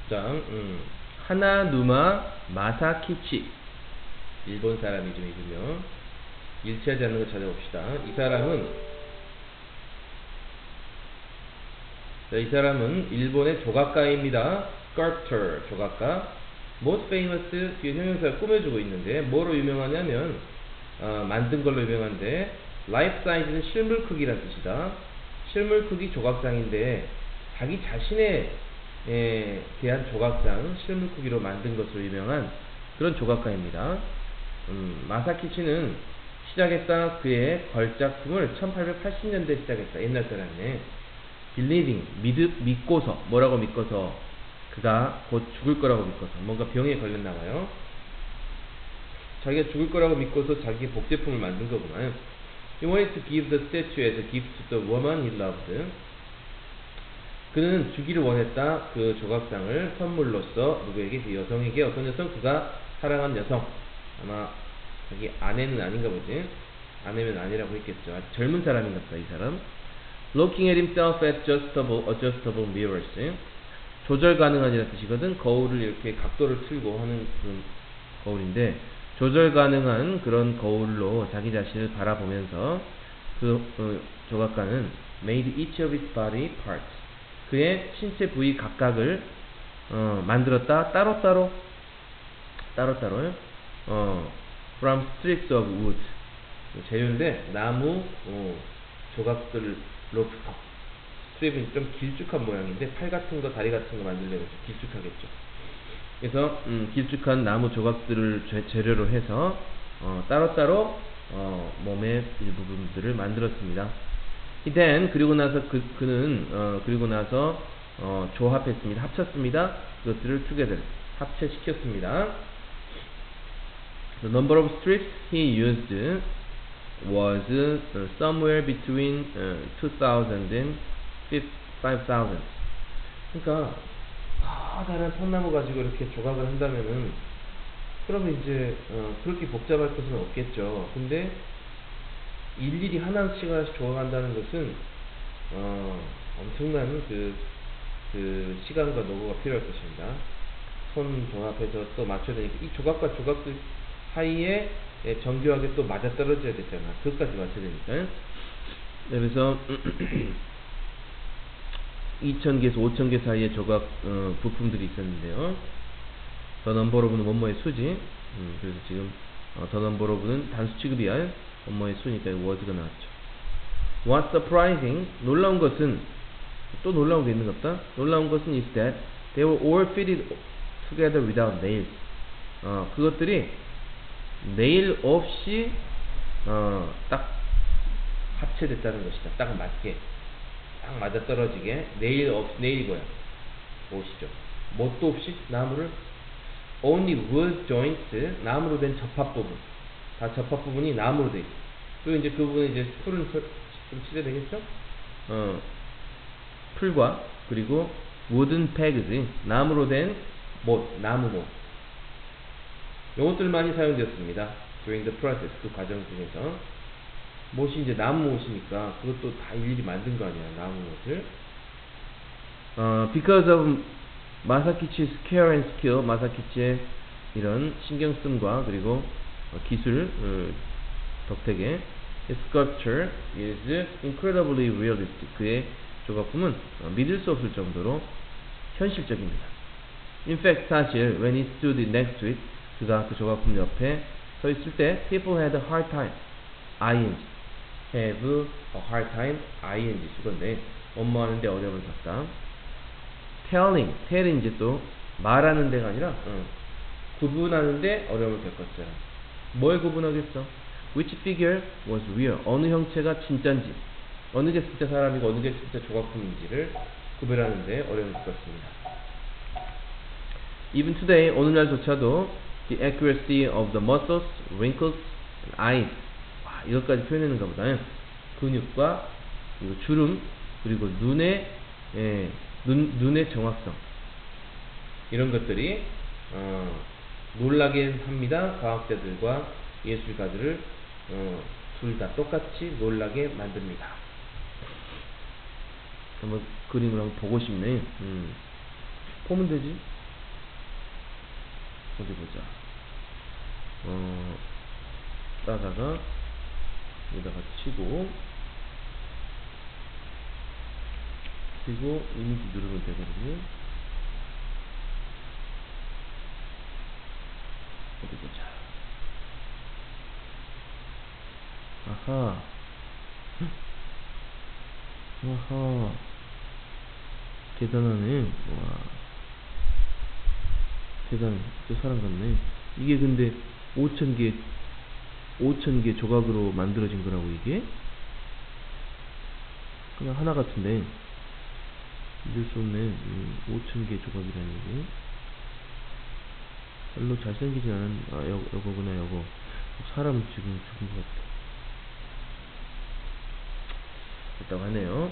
자, 하나누마 마사키치, 일본 사람이죠. 이분요. 일치하지 않는 걸 찾아봅시다. 이 사람은 일본의 조각가입니다. sculptor, 조각가. most famous, 뒤에 형용사를 꾸며주고 있는데 뭐로 유명하냐면 만든 걸로 유명한데, life size는 실물 크기란 뜻이다. 실물 크기 조각상인데 자기 자신에 대한 조각상, 실물 크기로 만든 것으로 유명한 그런 조각가입니다. 마사키치는 시작했다. 그의 걸작품을 1880년대에 시작했다. 옛날 사람이네. believing, 믿고서, 뭐라고 믿고서, 그가 곧 죽을 거라고 믿고서, 뭔가 병에 걸렸나봐요. 자기가 죽을 거라고 믿고서 자기의 복제품을 만든 거구만. He wanted to give the statue as a gift to the woman he loved. 그는 주기를 원했다. 그 조각상을 선물로써 누구에게? 그 여성에게. 어떤 여성? 그가 사랑한 여성. 아마 자기 아내는 아닌가 보지. 아내면 아니라고 했겠죠. 아주 젊은 사람인가 보다, 이 사람. Looking at himself at adjustable mirrors. 조절 가능한이라는 뜻이거든. 거울을 이렇게 각도를 틀고 하는 그런 거울인데, 조절 가능한 그런 거울로 자기 자신을 바라보면서 그 조각가는 made each of his body parts. 그의 신체 부위 각각을 만들었다. 따로따로 from strips of wood. 재료인데 나무 조각들로, 스트립은 좀 길쭉한 모양인데 팔 같은 거, 다리 같은 거 만들려면 좀 길쭉하겠죠. 그래서 길쭉한 나무 조각들을 재료로 해서 따로따로 몸의 일부분들을 만들었습니다. then, 그리고 나서 그리고 나서 조합했습니다. 합쳤습니다. 그것들을 together, 합체시켰습니다. The number of strips he used was somewhere between 2,000 and 5,000. 그러니까 커다란 통나무 가지고 이렇게 조각을 한다면은, 그러면 이제 그렇게 복잡할 것은 없겠죠. 근데 일일이 하나씩 조각한다는 것은 엄청난 그 시간과 노고가 필요할 것입니다. 손 종합해서 또 맞춰야 되니까 이 조각과 조각들 사이에 정교하게 또 맞아 떨어져야 되잖아. 그것까지 맞춰야 되니까. 그래서 2,000개에서 5,000개 사이의 조각 부품들이 있었는데요. 더 넘버 오브는 뭐뭐의 수지. 그래서 지금 더 넘버 오브는 단수 취급이야. 뭐뭐의 수니까 word가 나왔죠. What's surprising? 놀라운 것은, 또 놀라운 게 있는 것 같다. 놀라운 것은 is that they were all fitted together without nails. 그것들이 네일 없이 딱 합체됐다는 것이다. 딱 맞게, 딱 맞아 떨어지게. 네일이 뭐야? 옷이죠. 뭣도 없이 나무를 only wood joints, 나무로 된 접합 부분, 다 접합 부분이 나무로 돼 있어. 그리고 이제 그 부분에 이제 풀은 좀 칠해야 되겠죠? 풀과 그리고 wooden pegs, 나무로 된 나무 못. 요것들 많이 사용되었습니다. during the process, 그 과정 중에서. 못이 이제 나무 못이니까 그것도 다 일일이 만든 거 아니야, 나무 못을. Because of 마사키치's care and skill, 마사키치의 이런 신경씀과 그리고 기술 덕택에, his sculpture is incredibly realistic. 그의 조각품은 믿을 수 없을 정도로 현실적입니다. In fact, 사실 when he stood next to it, 그가 그 조각품 옆에 서 있을 때 people had a hard time. ing have a hard time ing 수건데 업무하는데 어려움을 겪다. tell이 이제 또 말하는 데가 아니라 구분하는데 어려움을 겪었어요. 뭘 구분하겠어? Which figure was real? 어느 형체가 진짜인지, 어느 게 진짜 사람이고 어느 게 진짜 조각품인지를 구별하는데 어려움을 겪었습니다. Even today, 오늘날조차도 the accuracy of the muscles, wrinkles, and eyes. 와, 이것까지 표현하는가 보다. 근육과 그리고 주름 그리고 눈의 정확성 이런 것들이 놀라게 합니다. 과학자들과 예술가들을 둘 다 똑같이 놀라게 만듭니다. 한번 그림을 한번 보고 싶네. 보면 되지. 어디 보자. 따다가 여기다가 치고 그리고 이미지 누르면 되거든요. 어디 보자. 아하. 아하. 대단하네. 와. 대단해. 진짜 사람 같네. 이게 근데 5,000개 조각으로 만들어진 거라고 이게? 그냥 하나 같은데. 믿을 수 없네. 5,000개 조각이라는 게. 별로 잘생기진 않은, 요거구나, 요거. 사람 지금 죽은 것 같아. 됐다고 하네요.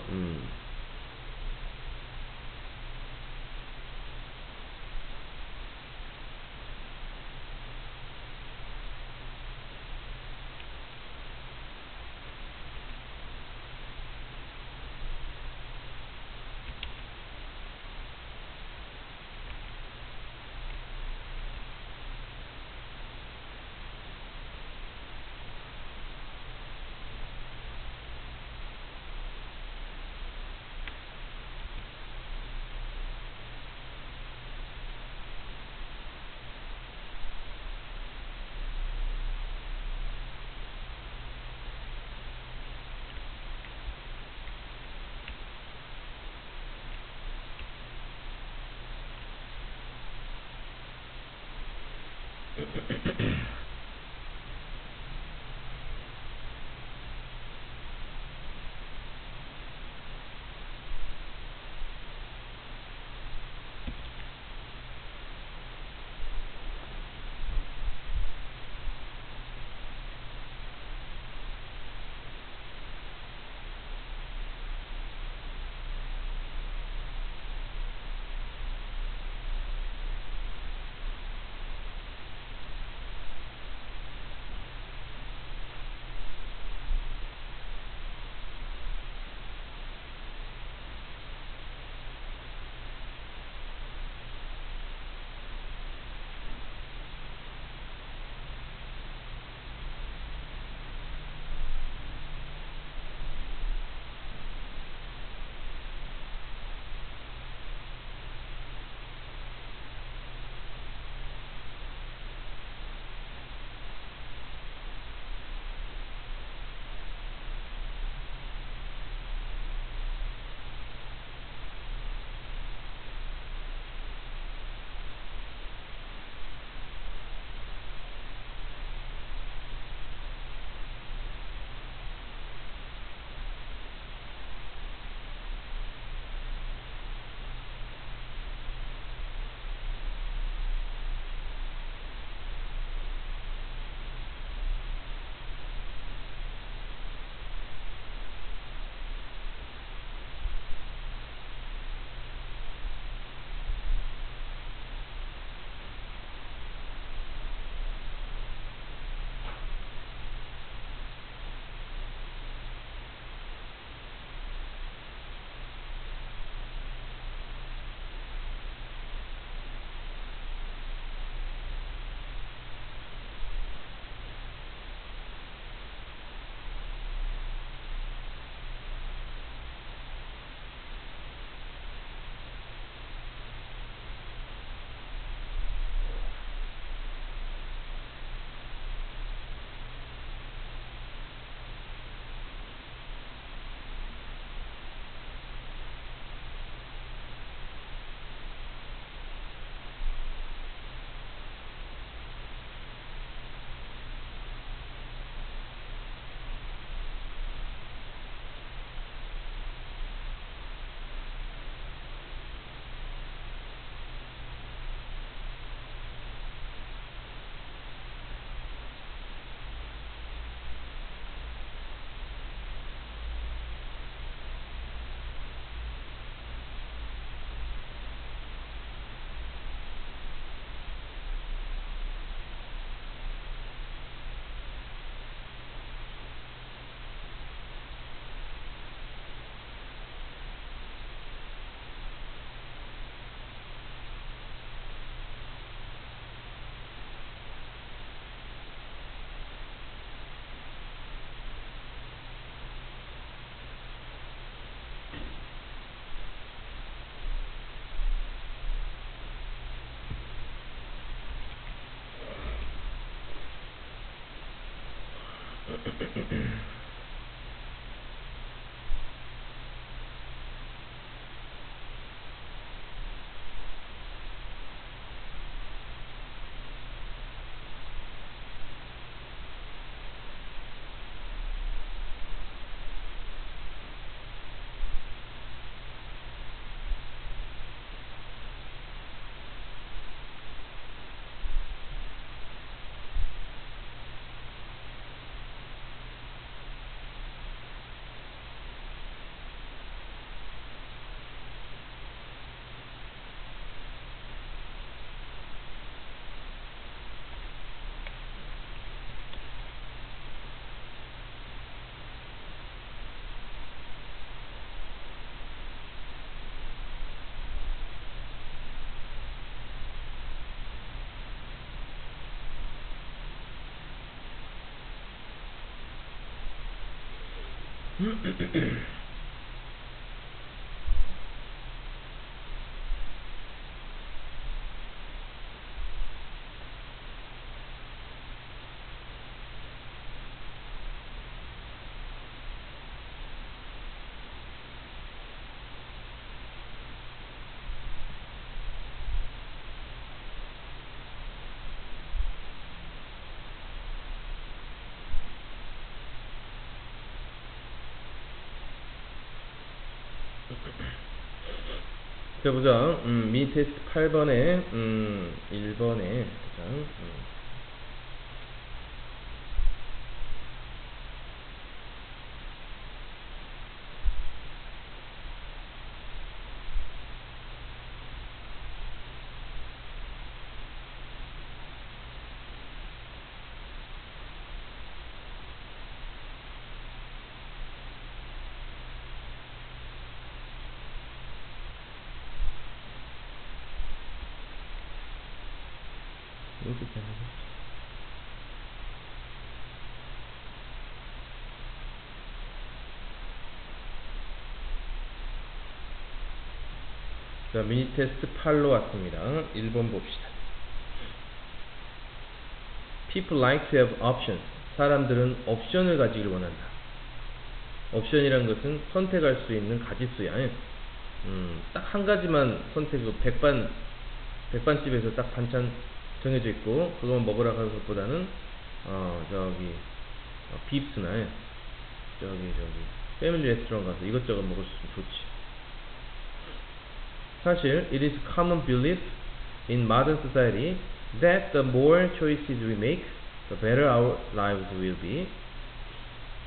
자 보자. 미니 테스트 8번에 1번에 보자. 자, 미니 테스트 8로 왔습니다. 1번 봅시다. People like to have options. 사람들은 옵션을 가지기를 원한다. 옵션이란 것은 선택할 수 있는 가짓수야. 딱 한 가지만 선택하고 백반집에서 딱 반찬 정해져 있고 그것만 먹으라고 하는 것보다는 빕스나 패밀리 레스토랑 가서 이것저것 먹을 수 있으면 좋지. 사실 it is common belief in modern society that the more choices we make, the better our lives will be.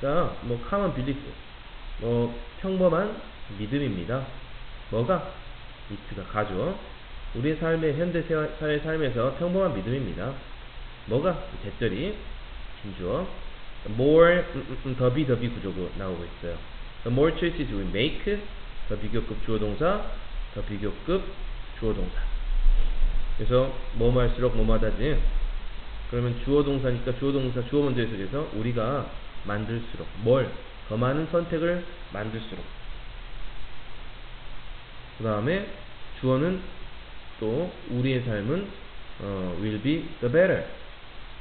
자, common belief, 평범한 믿음입니다. 뭐가? it가 가죠. 우리의 삶의 현대 사회 삶에서 평범한 믿음입니다. 뭐가? 대절이 진주어. more 더 비 구조가 나오고 있어요. The more choices we make, 더 비교급 주어동사, 더 비교급 주어동사. 그래서 뭐뭐 할수록 뭐뭐하다지. 그러면 주어동사니까 주어동사 주어 먼저 해석해서 우리가 만들수록 더 많은 선택을 만들수록. 그 다음에 주어는 또 우리의 삶은 will be the better.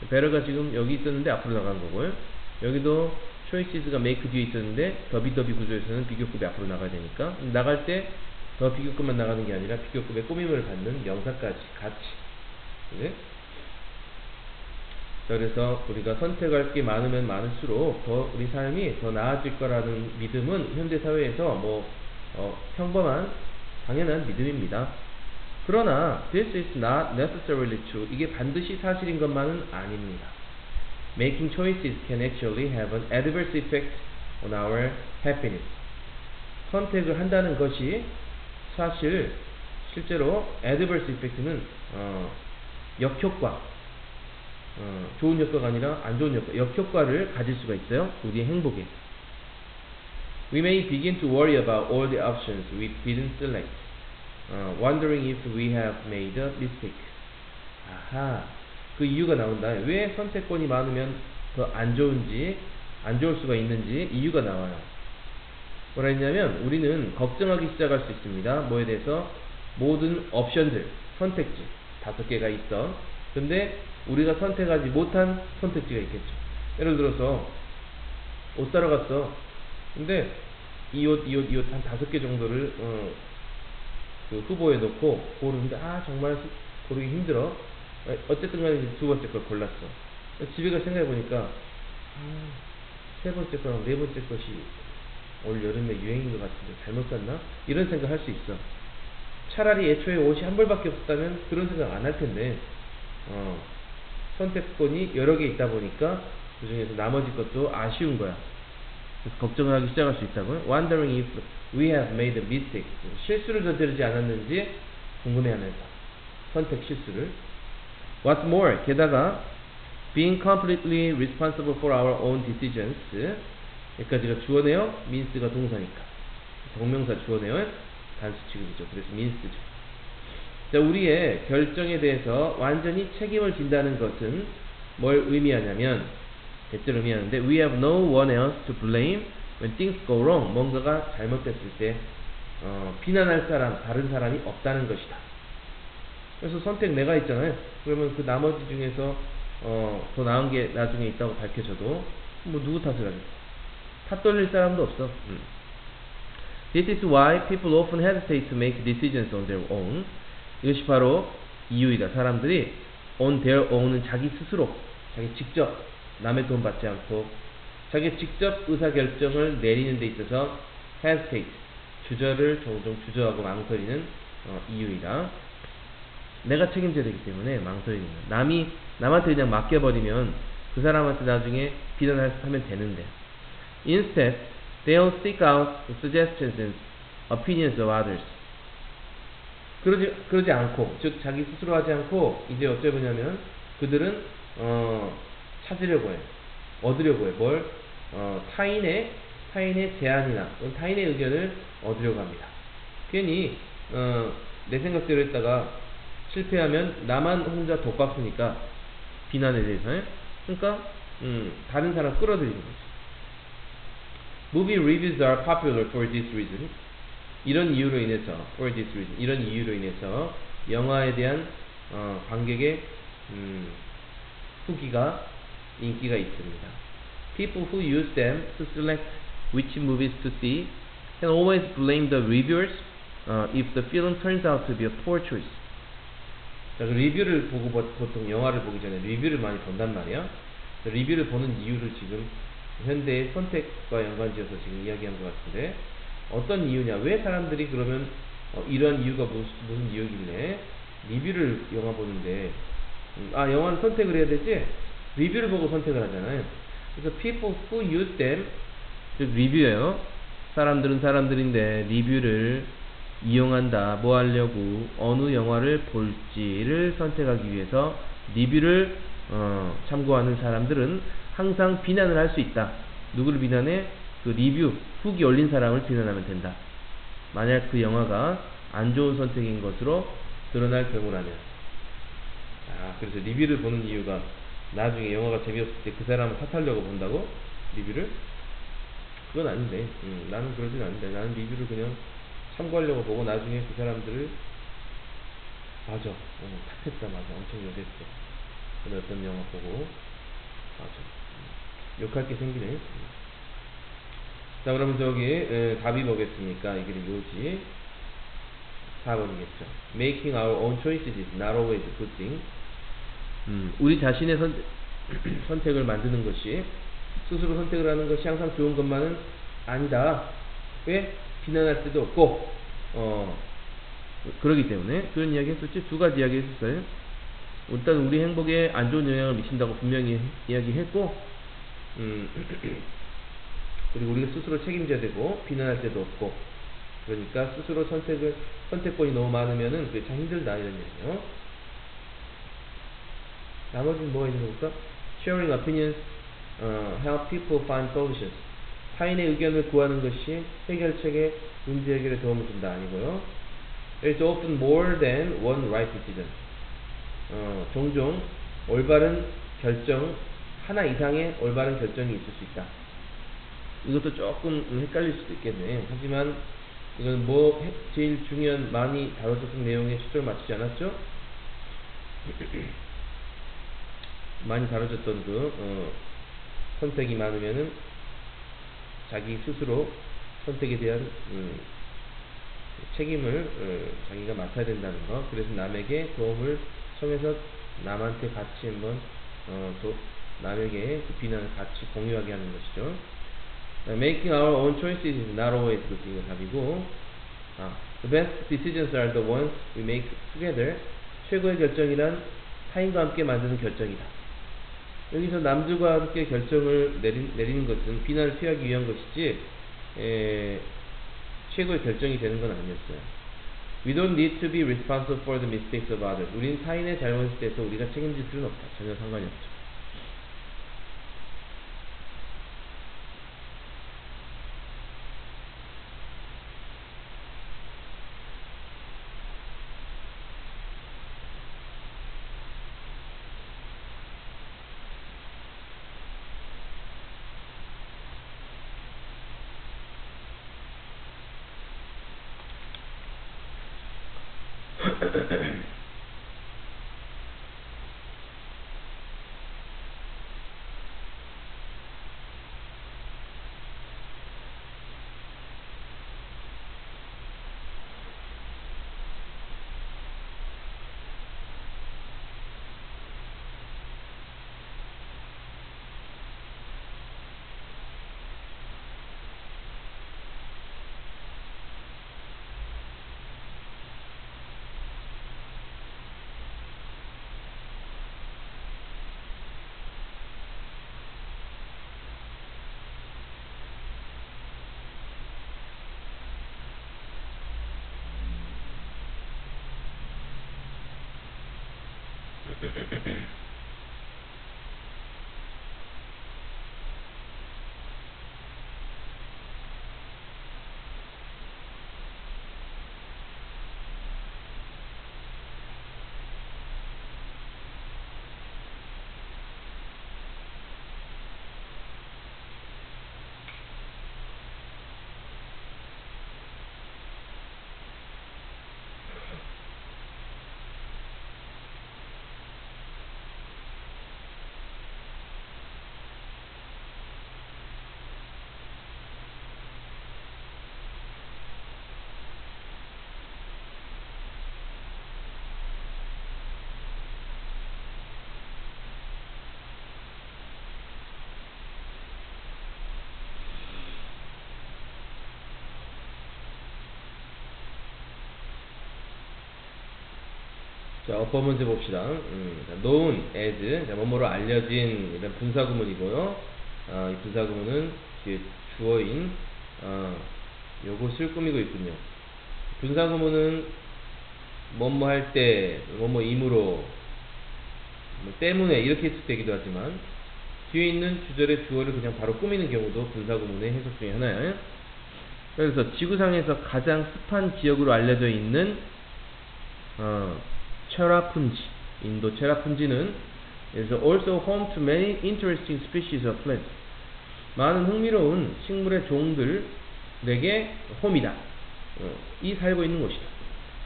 better가 지금 여기 있었는데 앞으로 나간 거고요. 여기도 choices가 make 뒤에 있었는데 더 비 구조에서는 비교급이 앞으로 나가야 되니까 나갈 때 더 비교급만 나가는 게 아니라 비교급의 꾸밈을 갖는 명사까지 같이. 네? 그래서 우리가 선택할 게 많으면 많을수록 더 우리 삶이 더 나아질 거라는 믿음은 현대 사회에서 평범한 당연한 믿음입니다. 그러나 this is not necessarily true. 이게 반드시 사실인 것만은 아닙니다. Making choices can actually have an adverse effect on our happiness. 선택을 한다는 것이 실제로 adverse effect는 역효과, 좋은 효과가 아니라 안 좋은 효과, 역효과를 가질 수가 있어요. 우리의 행복에. We may begin to worry about all the options we didn't select, wondering if we have made a mistake. 아하, 그 이유가 나온다. 왜 선택권이 많으면 더 안 좋을 수가 있는지 이유가 나와요. 뭐라 했냐면 우리는 걱정하기 시작할 수 있습니다. 뭐에 대해서? 모든 옵션들, 선택지 5개가 있어. 근데 우리가 선택하지 못한 선택지가 있겠죠. 예를 들어서 옷 사러 갔어. 근데 이 옷, 이 옷, 이 옷 한 5개 정도를 그 후보에 놓고 고르는데 정말 고르기 힘들어. 어쨌든 간에 이제 두 번째 걸 골랐어. 집에 가 생각해 보니까 세 번째 거랑 네 번째 것이 올 여름에 유행인 것 같은데 잘못 샀나? 이런 생각 할 수 있어. 차라리 애초에 옷이 한 벌밖에 없었다면 그런 생각 안 할 텐데 선택권이 여러 개 있다 보니까 그 중에서 나머지 것도 아쉬운 거야. 그래서 걱정을 하기 시작할 수 있다고요. Wondering if we have made a mistake. 실수를 저지르지 않았는지 궁금해하면서 선택 실수를. What's more, 게다가 being completely responsible for our own decisions. 여기까지가 주어네요. means가 동사니까. 동명사 주어네요. 단수 취급이죠. 그래서 means죠. 자, 우리의 결정에 대해서 완전히 책임을 진다는 것은 뭘 의미하냐면 대체로 의미하는데 we have no one else to blame when things go wrong. 뭔가가 잘못됐을 때 비난할 사람, 다른 사람이 없다는 것이다. 그래서 선택 내가 있잖아요. 그러면 그 나머지 중에서 더 나은 게 나중에 있다고 밝혀져도 뭐 누구 탓을 하겠어. 탓 돌릴 사람도 없어. This is why people often hesitate to make decisions on their own. 이것이 바로 이유이다. 사람들이 on their own은 자기 스스로, 자기 직접 남의 돈 받지 않고 자기 직접 의사결정을 내리는 데 있어서 hesitate, 주저를 종종 주저하고 망설이는 이유이다. 내가 책임져야 되기 때문에 망설이는 거야. 남한테 그냥 맡겨버리면 그 사람한테 나중에 비난하면 되는데. Instead, they'll seek out suggestions and opinions of others. 그러지 않고, 즉 자기 스스로 하지 않고 이제 어째 보냐면 그들은 찾으려고 해, 얻으려고 해. 뭘? 타인의 제안이나 타인의 의견을 얻으려고 합니다. 괜히 내 생각대로 했다가 실패하면 나만 혼자 독박수니까 비난에 대해서. 그러니까 다른 사람 끌어들이는 거지. Movie reviews are popular for this reason. 이런 이유로 인해서 영화에 대한 관객의 후기가 인기가 있습니다. People who use them to select which movies to see can always blame the reviewers if the film turns out to be a poor choice. 자, 그 리뷰를 보고 보통 영화를 보기 전에 리뷰를 많이 본단 말이야. 리뷰를 보는 이유를 지금 현대의 선택과 연관지어서 지금 이야기한 것 같은데 어떤 이유냐? 왜 사람들이 그러면 이런 이유가 무슨 이유길래 리뷰를 영화 보는데 영화는 선택을 해야 되지 리뷰를 보고 선택을 하잖아요. 그래서 people who use them, 즉 리뷰예요. 사람들은 사람들인데 리뷰를 이용한다. 뭐 하려고? 어느 영화를 볼지를 선택하기 위해서 리뷰를 참고하는 사람들은 항상 비난을 할 수 있다. 누구를 비난해? 그 리뷰, 후기 올린 사람을 비난하면 된다. 만약 그 영화가 안 좋은 선택인 것으로 드러날 경우라면. 그래서 리뷰를 보는 이유가 나중에 영화가 재미없을 때 그 사람을 탓하려고 본다고? 리뷰를? 그건 아닌데. 나는 그러진 않는데. 나는 리뷰를 그냥 참고하려고 보고 나중에 그 사람들을 맞아. 탓했다. 맞아. 엄청 욕했어. 근데 어떤 영화 보고 맞아. 욕할 게 생기네. 자, 그러면 답이 뭐겠습니까? 이게 요지 4번이겠죠. Making our own choices is not always a good thing. 우리 자신의 선택을 만드는 것이, 스스로 선택을 하는 것이 항상 좋은 것만은 아니다. 왜? 비난할 때도 없고, 그러기 때문에 그런 이야기 했었지. 두 가지 이야기 했었어요. 일단 우리 행복에 안 좋은 영향을 미친다고 분명히 이야기했고, 그리고 우리가 스스로 책임져야 되고 비난할 때도 없고, 그러니까 스스로 선택권이 너무 많으면은 그게 참 힘들다 이런 얘기예요. 나머지는 뭐가 있는 걸까? Sharing opinions help people find solutions. 타인의 의견을 구하는 것이 해결책의 문제 해결에 도움을 준다 아니고요. There's often more than one right decision. 종종 올바른 결정, 하나 이상의 올바른 결정이 있을 수 있다. 이것도 조금 헷갈릴 수도 있겠네. 하지만 이건 제일 중요한 많이 다뤄졌던 내용에 초점을 맞추지 않았죠? 많이 다뤄졌던 선택이 많으면은 자기 스스로 선택에 대한 책임을 자기가 맡아야 된다는 거. 그래서 남에게 도움을 청해서 남한테 같이 한번 또 남에게 그 비난을 같이 공유하게 하는 것이죠. Making our own choices is not always good. 이거 답이고, the best decisions are the ones we make together. 최고의 결정이란 타인과 함께 만드는 결정이다. 여기서 남들과 함께 결정을 내리는 것은 비난을 피하기 위한 것이지 최고의 결정이 되는 건 아니었어요. We don't need to be responsible for the mistakes of others. 우린 타인의 잘못에 대해서 우리가 책임질 필요는 없다. 전혀 상관이 없죠. 자, 어법 문제 봅시다. known as, 뭐뭐로 알려진 이런 분사구문이고요. 이 분사구문은 뒤에 주어인 요것을 꾸미고 있군요. 분사구문은 뭐뭐 할 때, 뭐뭐 임으로, 뭐 때문에 이렇게 해석되기도 하지만 뒤에 있는 주절의 주어를 그냥 바로 꾸미는 경우도 분사구문의 해석 중에 하나예요. 그래서 지구상에서 가장 습한 지역으로 알려져 있는 체라푼지, 인도 체라푼지는 is also home to many interesting species of plants. 많은 흥미로운 식물의 종들에게 홈이다. 이 살고 있는 곳이다.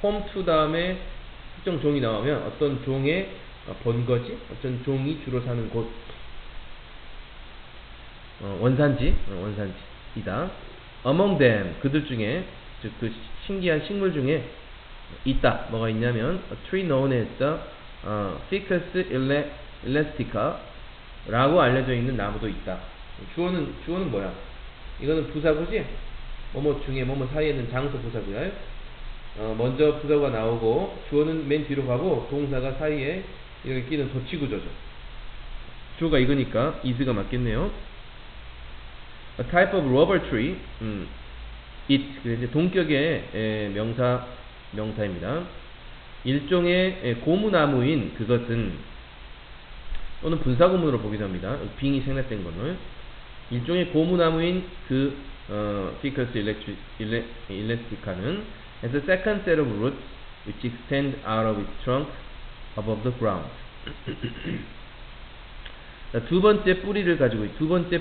home to 다음에 특정 종이 나오면 어떤 종의 본거지, 어떤 종이 주로 사는 곳, 원산지이다. among them, 그들 중에, 즉 그 신기한 식물 중에 있다. 뭐가 있냐면 a tree known as the Ficus elastica 라고 알려져 있는 나무도 있다. 주어는 뭐야? 이거는 부사구지? 뭐뭐 중에 뭐뭐 사이에 있는 장소 부사구야. 먼저 부사구가 나오고 주어는 맨 뒤로 가고 동사가 사이에 이렇게 끼는 도치구조죠. 주어가 이거니까 is가 맞겠네요. A type of rubber tree, it, 이제 동격의 명사입니다. 일종의 고무나무인 그것은, 또는 분사구문으로 보기도 합니다. 빙이 생략된 거는 일종의 고무나무인 그 Ficus elastica는 has a second set of roots which extend out of its trunk above the ground. 두 번째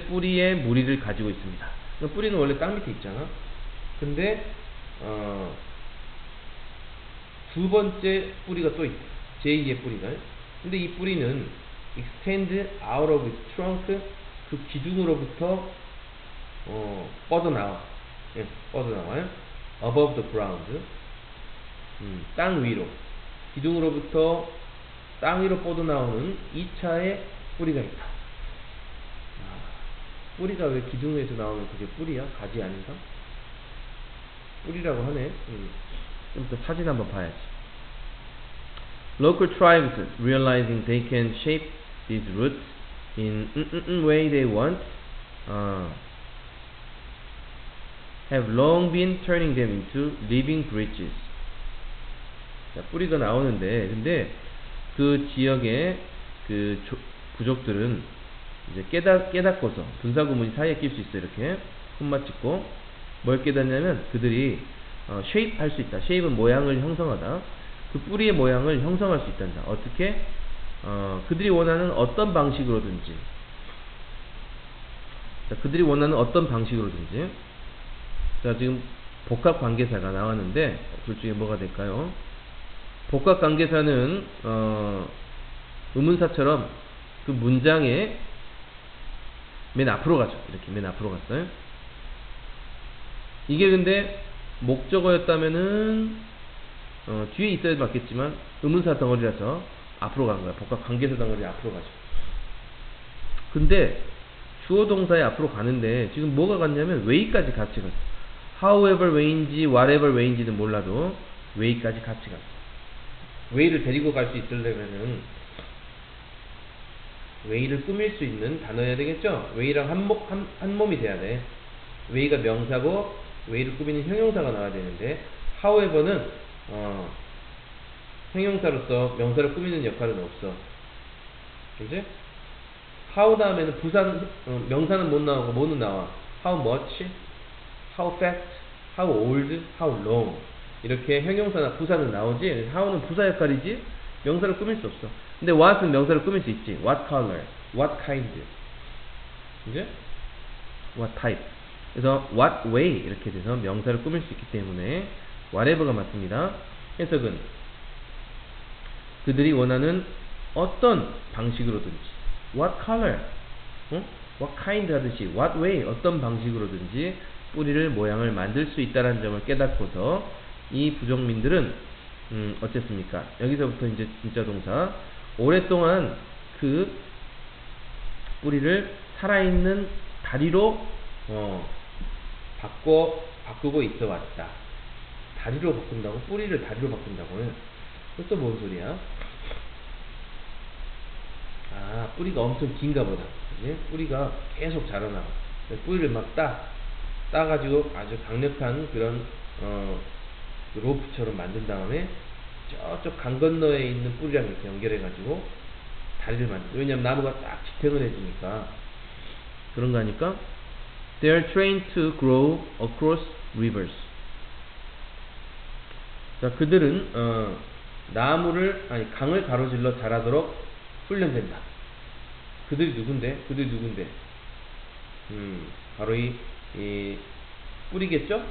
뿌리의 무리를 가지고 있습니다. 뿌리는 원래 땅 밑에 있잖아. 근데 두 번째 뿌리가 또 있다. 제2의 뿌리가. 근데 이 뿌리는 extend out of its trunk, 그 기둥으로부터 뻗어나와. 예, 뻗어나와요. above the ground. 땅 위로. 기둥으로부터 땅 위로 뻗어나오는 2차의 뿌리가 있다. 뿌리가 왜 기둥에서 나오면 그게 뿌리야? 가지 아닌가? 뿌리라고 하네. 좀 더 사진 한번 봐야지. Local tribes, realizing they can shape these roots in way they want, have long been turning them into living bridges. 자, 뿌리가 나오는데, 근데 그 지역의 그 부족들은 이제 깨닫고서 분사구문이 사이에 낄 수 있어. 이렇게 콤마 찍고 뭘 깨닫냐면 그들이 shape 할 수 있다. shape은 모양을 형성하다. 그 뿌리의 모양을 형성할 수 있단다. 어떻게? 그들이 원하는 어떤 방식으로든지. 자, 그들이 원하는 어떤 방식으로든지. 자, 지금 복합관계사가 나왔는데 둘 중에 뭐가 될까요? 복합관계사는 의문사처럼 그 문장의 맨 앞으로 가죠. 이렇게 맨 앞으로 갔어요. 이게 근데 목적어였다면은 뒤에 있어야 맞겠지만 의문사 덩어리라서 앞으로 가는 거야. 복합관계사 덩어리 앞으로 가죠. 근데 주어 동사에 앞으로 가는데 지금 뭐가 갔냐면 way까지 같이 갔어. however way인지 whatever way인지는 몰라도 way까지 같이 갔어. way를 데리고 갈 수 있으려면은 way를 꾸밀 수 있는 단어여야 되겠죠? way랑 한 몸이 돼야 돼. way가 명사고 way를 꾸미는 형용사가 나와야 되는데 however는 형용사로서 명사를 꾸미는 역할은 없어. 그치? how 다음에는 부산 명사는 못 나오고 뭐는 나와? how much, how fast, how old, how long 이렇게 형용사나 부사는 나오지. how는 부사 역할이지 명사를 꾸밀 수 없어. 근데 what은 명사를 꾸밀 수 있지. what color, what kind, 그치? what type. 그래서 what way 이렇게 돼서 명사를 꾸밀 수 있기 때문에 whatever가 맞습니다. 해석은 그들이 원하는 어떤 방식으로든지 what color, what kind 하듯이 what way 어떤 방식으로든지 뿌리를 모양을 만들 수 있다는 점을 깨닫고서 이 부족민들은 어쨌습니까? 여기서부터 이제 진짜 동사 오랫동안 그 뿌리를 살아있는 다리로 바꾸고 있어 왔다. 다리로 바꾼다고? 뿌리를 다리로 바꾼다고요? 그것도 뭔 소리야? 뿌리가 엄청 긴가 보다. 그치? 뿌리가 계속 자라나가. 뿌리를 막 따가지고 아주 강력한 그런 로프처럼 만든 다음에 저쪽 강 건너에 있는 뿌리랑 이렇게 연결해가지고 다리를 만들어. 왜냐면 나무가 딱 지탱을 해주니까. 그런 거 하니까 They are trained to grow across rivers. 자, 그들은 강을 가로질러 자라도록 훈련된다. 그들이 누군데? 바로 이 뿌리겠죠?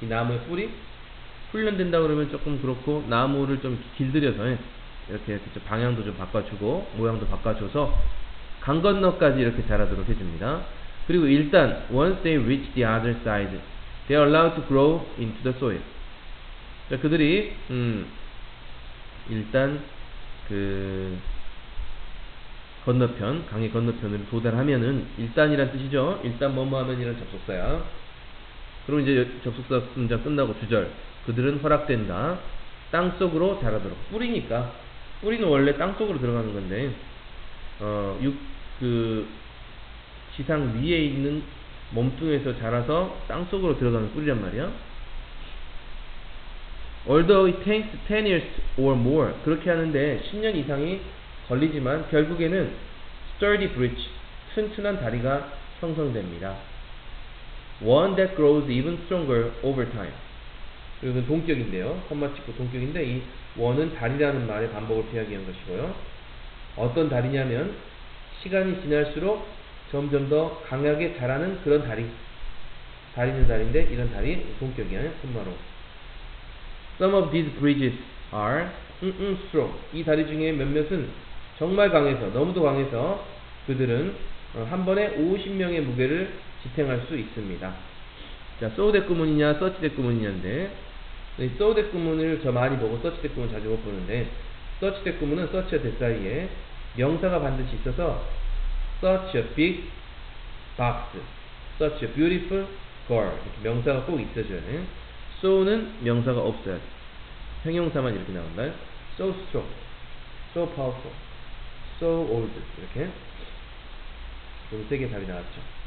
이 나무의 뿌리? 훈련된다 그러면 조금 그렇고 나무를 좀 길들여서 이렇게 좀 방향도 좀 바꿔주고 모양도 바꿔줘서 강 건너까지 이렇게 자라도록 해줍니다. 그리고 일단 once they reach the other side, they are allowed to grow into the soil. 자, 그들이 일단 그 건너편, 강의 건너편으로 도달하면은 일단이란 뜻이죠. 일단 뭐뭐 하면이란 접속사야. 그럼 이제 접속사 문장 끝나고 주절. 그들은 허락된다. 땅속으로 자라도록. 뿌리니까. 뿌리는 원래 땅속으로 들어가는 건데 지상 위에 있는 몸뚱에서 자라서 땅속으로 들어가는 뿌리란 말이야. Although it takes 10 years or more, 그렇게 하는데 10년 이상이 걸리지만 결국에는 sturdy bridge, 튼튼한 다리가 형성됩니다. One that grows even stronger over time. 이건 동격인데요. 콤마 찍고 동격인데 이 one은 다리라는 말의 반복을 피하기 위한 것이고요. 어떤 다리냐면 시간이 지날수록 점점 더 강하게 자라는 그런 다리는 다리인데 이런 다리 동격이야. 콤마로. Some of these bridges are strong. 이 다리 중에 몇몇은 정말 강해서 너무도 강해서 그들은 한 번에 50명의 무게를 지탱할 수 있습니다. 자, so that 구문이냐, such that 구문이냐인데, 이 so that 구문을 저 많이 보고 such that 구문 자주 못 보는데, such that 구문은 such와 that 사이에 명사가 반드시 있어서 such a big box, such a beautiful girl 이렇게 명사가 꼭 있어줘야 돼. so는 명사가 없어야 돼. 형용사만 이렇게 나온다. so strong, so powerful, so old 이렇게 좀 세게 답이 나왔죠.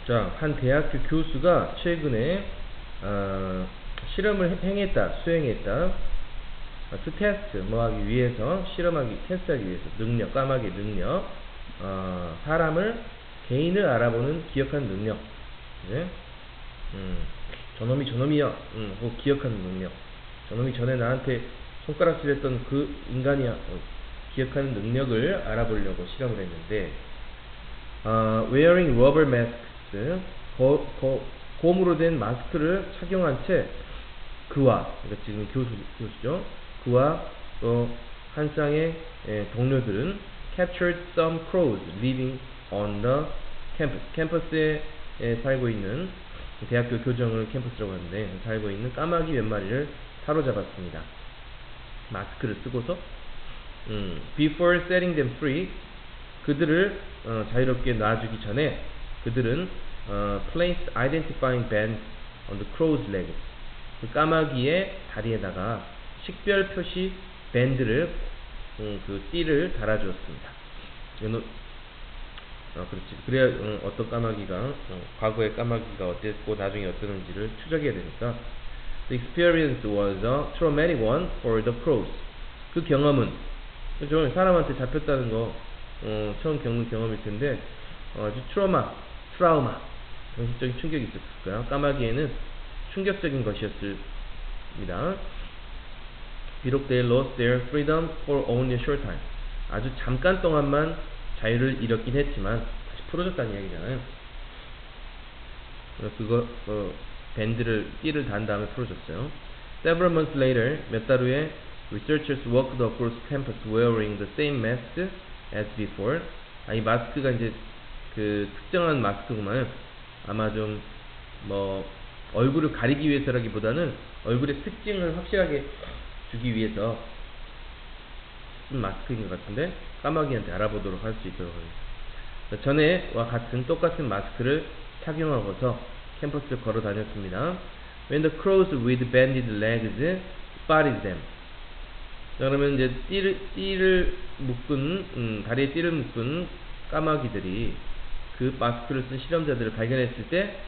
자, 한 대학교 교수가 최근에 실험을 수행했다. to test 뭐 하기 위해서, 테스트하기 위해서, 까마귀 능력, 개인을 알아보는 기억하는 능력, 네? 저놈이야, 혹 기억하는 능력, 저놈이 전에 나한테 손가락질했던 그 인간이야, 기억하는 능력을 알아보려고 실험을 했는데, wearing rubber masks, 곰으로 된 마스크를 착용한 채 그러니까 지금 교수죠. 그와 또 한 쌍의 동료들은 captured some crows living on the campus. 캠퍼스에 살고 있는, 대학교 교정을 캠퍼스라고 하는데 살고 있는 까마귀 몇 마리를 사로잡았습니다. 마스크를 쓰고서 before setting them free, 그들을 자유롭게 놔주기 전에 그들은 placed identifying bands on the crow's leg, 그 까마귀의 다리에다가 식별 표시 밴드를, 그 띠를 달아주었습니다. 그렇지. 그래야 어떤 까마귀가 과거의 까마귀가 어땠고 나중에 어땠는지를 추적해야 되니까. The experience was a traumatic one for the crows. 그 경험은, 그죠? 사람한테 잡혔다는 거 처음 겪는 경험일 텐데 아주 트라우마, 정신적인 충격이 있었을 거야. 까마귀에는 충격적인 것이었습니다. 비록 they lost their freedom for only a short time, 아주 잠깐 동안만 자유를 잃었긴 했지만 다시 풀어줬다는 이야기잖아요. 띠를 단 다음에 풀어줬어요. Several months later, 몇 달 후에 researchers walked across campus wearing the same masks as before. 이 마스크가 이제 그 특정한 마스크구만. 아마 좀 얼굴을 가리기 위해서라기보다는 얼굴의 특징을 확실하게 주기 위해서 쓴 마스크인 것 같은데, 까마귀한테 알아보도록 할 수 있도록 하겠습니다. 전에와 같은 똑같은 마스크를 착용하고서 캠퍼스를 걸어 다녔습니다. When the crows with banded legs spotted them. 자, 그러면 이제 다리에 띠를 묶은 까마귀들이 그 마스크를 쓴 실험자들을 발견했을 때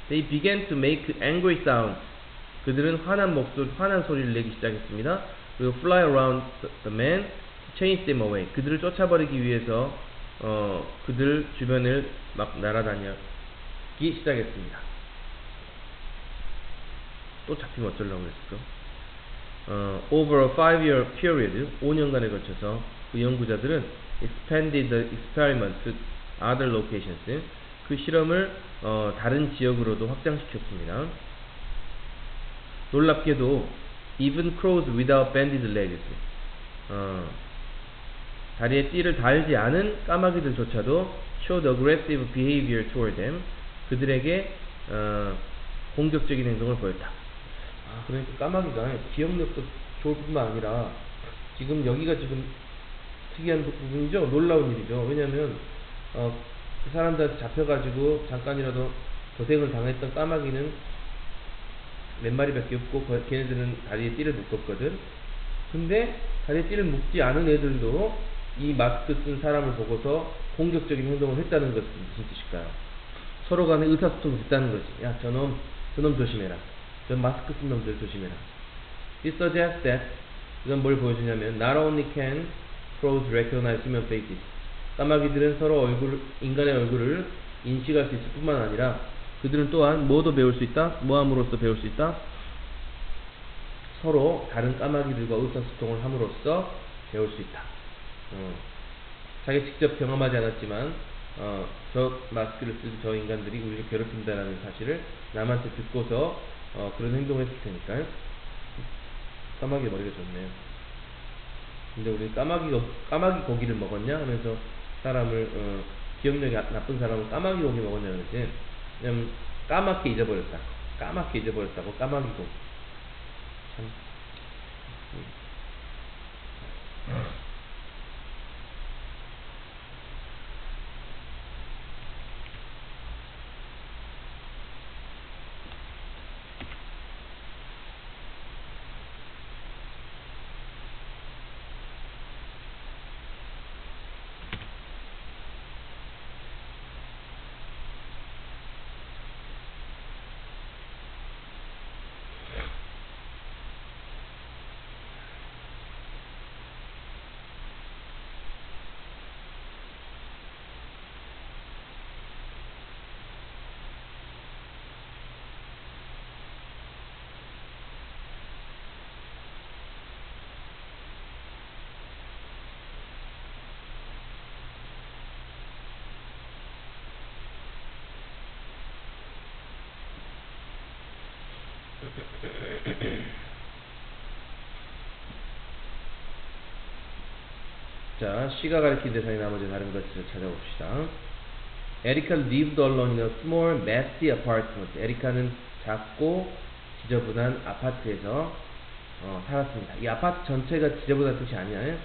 they began to make angry sounds. 그들은 화난 소리를 내기 시작했습니다. 그리고 fly around the men, chase them away. 그들을 쫓아버리기 위해서 그들 주변을 막 날아다니기 시작했습니다. 또 잡히면 어쩌려고 그랬을까? Over a 5-year period, 5년간에 걸쳐서 그 연구자들은 expanded the experiment to other locations. 그 실험을 다른 지역으로도 확장시켰습니다. 놀랍게도 even crows without banded legs, 다리에 띠를 달지 않은 까마귀들조차도 showed aggressive behavior toward them. 그들에게 공격적인 행동을 보였다. 그러니까 까마귀가 기억력도 좋을 뿐만 아니라 여기가 특이한 부분이죠. 놀라운 일이죠. 왜냐하면 그 사람들한테 잡혀가지고 잠깐이라도 고생을 당했던 까마귀는 몇 마리밖에 없고 걔네들은 다리에 띠를 묶었거든. 근데 다리에 띠를 묶지 않은 애들도 이 마스크 쓴 사람을 보고서 공격적인 행동을 했다는 것은 무슨 뜻일까요? 서로 간에 의사소통이 됐다는 거지. 야, 저놈 조심해라. 저 마스크 쓴 놈들 조심해라. This suggests that, 이건 뭘 보여주냐면 not only can crows recognize human faces, 까마귀들은 인간의 얼굴을 인식할 수 있을 뿐만 아니라 그들은 또한 뭐함으로써 배울 수 있다? 서로 다른 까마귀들과 의사소통을 함으로써 배울 수 있다. 자기 직접 경험하지 않았지만 저 마스크를 쓴 저 인간들이 우리를 괴롭힌다라는 사실을 남한테 듣고서 그런 행동을 했을 테니까요. 까마귀 머리가 좋네요. 근데 우리 까마귀 고기를 먹었냐? 하면서 사람을 기억력이 나쁜 사람은 까마귀 고기 먹었냐 그러지. 왜냐면 까맣게 잊어버렸다고 까마귀 고기. 참. 자, C가 가리킨 대상의 나머지 다른 것들을 찾아봅시다. 에리카 lived alone in a small, messy apartment. 에리카는 작고 지저분한 아파트에서 살았습니다. 이 아파트 전체가 지저분한 뜻이 아니야.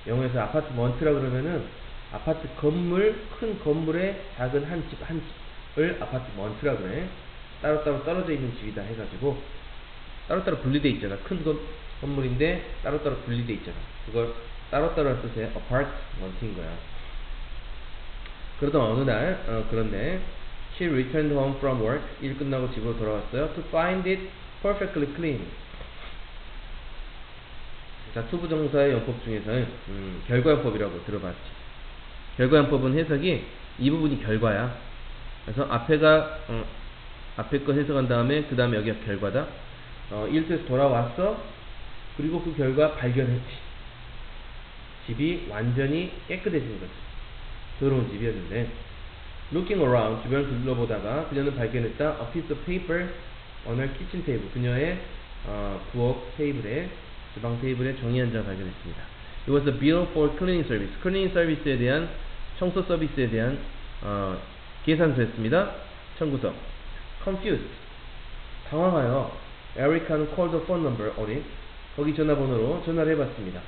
영어에서 아파트먼트라 그러면은 아파트 건물, 큰 건물의 작은 한 집을 아파트먼트라 그래. 따로따로 떨어져 있는 집이다 해가지고 따로따로 분리돼 있잖아. 큰 건물인데 따로따로 분리돼 있잖아. 그걸 따로따로 뜻의 apartment인 거야. 그러던 어느 날, 그런데 she returned home from work. 일 끝나고 집으로 돌아왔어요. to find it perfectly clean. 자, 투부정사의 용법 중에서는 결과용법이라고 들어봤지. 결과용법은 해석이 이 부분이 결과야. 그래서 앞에 거 해석한 다음에 그 다음에 여기가 결과다. 일터에서 돌아왔어. 그리고 그 결과 발견했지. 집이 완전히 깨끗해진 거지. 더러운 집이었는데 looking around, 주변을 둘러보다가 그녀는 발견했다. a piece of paper on her kitchen table. 그녀의 부엌 테이블에, 주방 테이블에 종이 한 장 발견했습니다. It was a bill for cleaning service. 클리닝 서비스에 대한, 청소 서비스에 대한 계산서였습니다. 청구서. confused, 당황하여 Erica는 called the phone number on it. 거기 전화번호로 전화를 해봤습니다.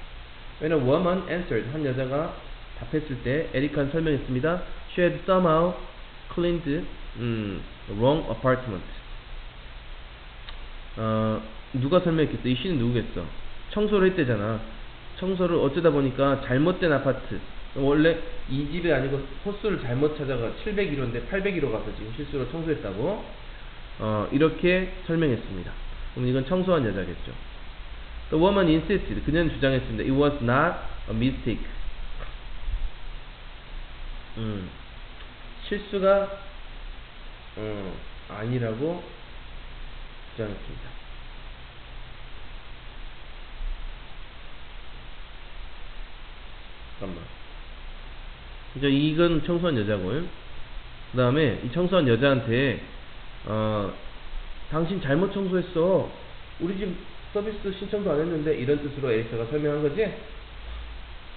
When a woman answered, 한 여자가 답했을 때 에리카는 설명했습니다. She had somehow cleaned wrong apartment. 누가 설명했겠어? 이 she는 누구겠어? 청소를 했대잖아. 청소를 어쩌다 보니까 잘못된 아파트, 원래 이 집이 아니고 호수를 잘못 찾아가 701호인데 801호 가서 지금 실수로 청소했다고 이렇게 설명했습니다. 그럼 이건 청소한 여자겠죠. The woman insisted, 그녀는 주장했습니다. It was not a mistake. 실수가 아니라고 주장했습니다. 잠깐만. 이제 이건 청소한 여자고요. 그 다음에 이 청소한 여자한테 당신 잘못 청소했어. 우리 집 서비스 신청도 안 했는데, 이런 뜻으로 에리카가 설명한 거지.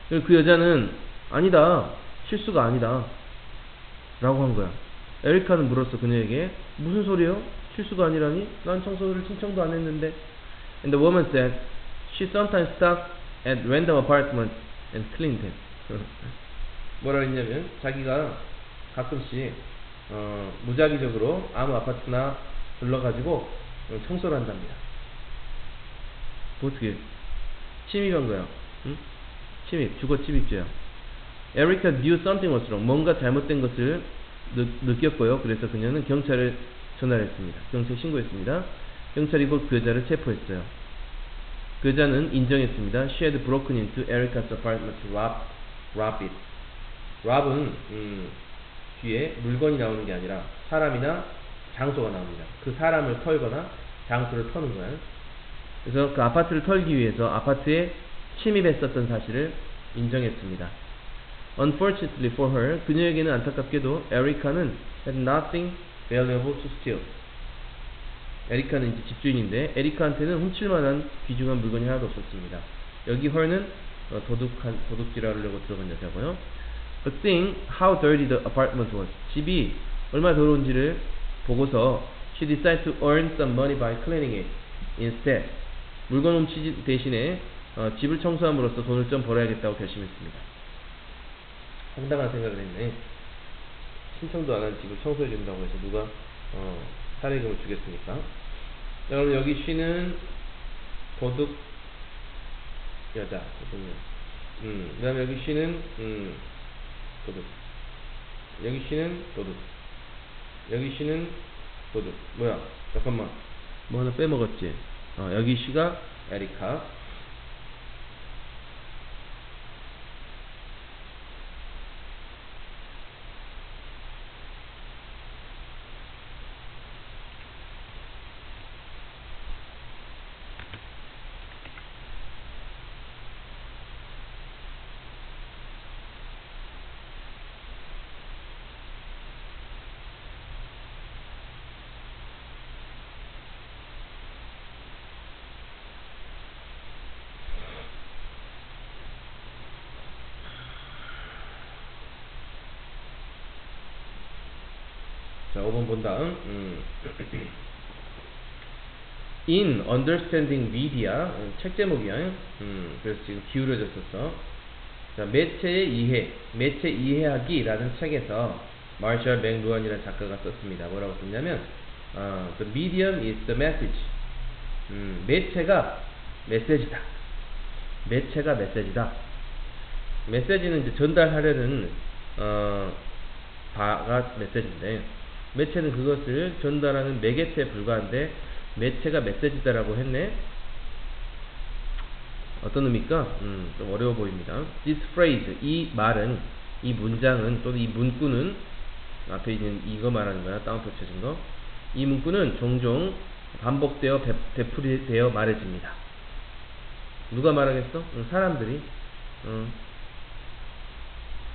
그 여자는 아니다, 실수가 아니다 라고 한 거야. 에리카는 물었어, 그녀에게. 무슨 소리요? 실수가 아니라니? 난 청소를 신청도 안 했는데. And the woman said she sometimes stopped at random apartments and cleaned them. 뭐라 했냐면, 자기가 가끔씩 무작위적으로 아무 아파트나 불러가지고 청소를 한답니다. 어떻게 침입한 거야? 응? 침입, 주거 침입죄야. Erica knew something was wrong. 뭔가 잘못된 것을 느꼈고요. 그래서 그녀는 경찰에 전화를 했습니다. 경찰에 신고했습니다. 경찰이 그 여자를 체포했어요. 그 여자는 인정했습니다. She had broken into Erica's apartment to rob it. rob은 뒤에 물건이 나오는 게 아니라 사람이나 장소가 나옵니다. 그 사람을 털거나 장소를 터는 거야. 그래서 그 아파트를 털기 위해서 아파트에 침입했었던 사실을 인정했습니다. Unfortunately for her, 그녀에게는 안타깝게도 에리카는 had nothing valuable to steal. 에리카는 이제 집주인인데 에리카한테는 훔칠 만한 귀중한 물건이 하나도 없었습니다. 여기 her는 도둑질하려고 들어간 여자고요. But seeing how dirty the apartment was, 집이 얼마나 더러운지를 보고서 she decided to earn some money by cleaning it instead. 물건 훔치기 대신에 집을 청소함으로써 돈을 좀 벌어야겠다고 결심했습니다. 황당한 생각을 했네. 신청도 안 한 집을 청소해 준다고 해서 누가 사례금을 주겠습니까? 자, 그럼 여기 she는 도둑 여자, 그 다음에 여기 she는 도둑, 여기 she는 도둑, 여기 she는 도둑. 뭐야? 잠깐만, 뭐 하나 빼먹었지? 여기 she가 에리카. 자, 5번 본 다음. In Understanding Media, 책 제목이야. 그래서 지금 기울여졌었어. 자, 매체의 이해, 매체 이해하기라는 책에서 마셜 맥루언이라는 작가가 썼습니다. 뭐라고 썼냐면, the medium is the message. 매체가 메시지다. 매체가 메시지다. 메시지는 이제 전달하려는 바가 메시지인데, 매체는 그것을 전달하는 매개체에 불과한데 매체가 메시지다라고 했네. 어떤 의미일까? 좀 어려워 보입니다. This phrase, 이 말은, 이 문장은, 또는 이 문구는, 앞에 있는 이거 말하는 거야. 다운표 쳐진 거. 이 문구는 종종 반복되어 되풀이되어 말해집니다. 누가 말하겠어? 사람들이.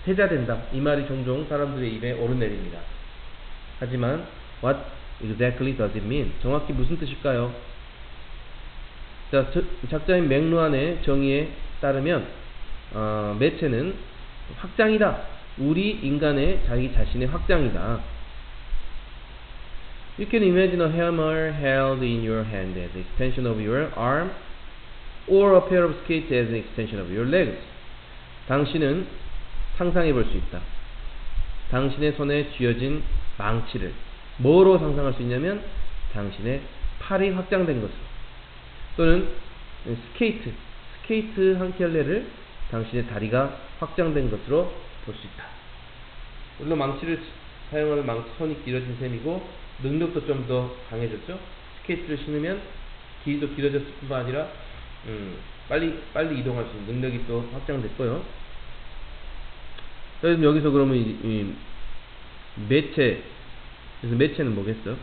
회자된다. 이 말이 종종 사람들의 입에 오르내립니다. 하지만 what exactly does it mean? 정확히 무슨 뜻일까요? 자, 작자인 맥루안의 정의에 따르면 매체는 확장이다. 우리 인간의 자기 자신의 확장이다. You can imagine a hammer held in your hand as an extension of your arm, or a pair of skates as an extension of your legs. 당신은 상상해 볼 수 있다. 당신의 손에 쥐어진 망치를 뭐로 상상할 수 있냐면 당신의 팔이 확장된 것으로, 또는 스케이트 한 켤레를 당신의 다리가 확장된 것으로 볼 수 있다. 물론 망치를 사용하면 손이 길어진 셈이고 능력도 좀 더 강해졌죠. 스케이트를 신으면 길이도 길어졌을 뿐만 아니라 빨리 이동할 수 있는 능력이 또 확장됐고요. 여기서 그러면 이 매체, 그래서 매체는 뭐겠어?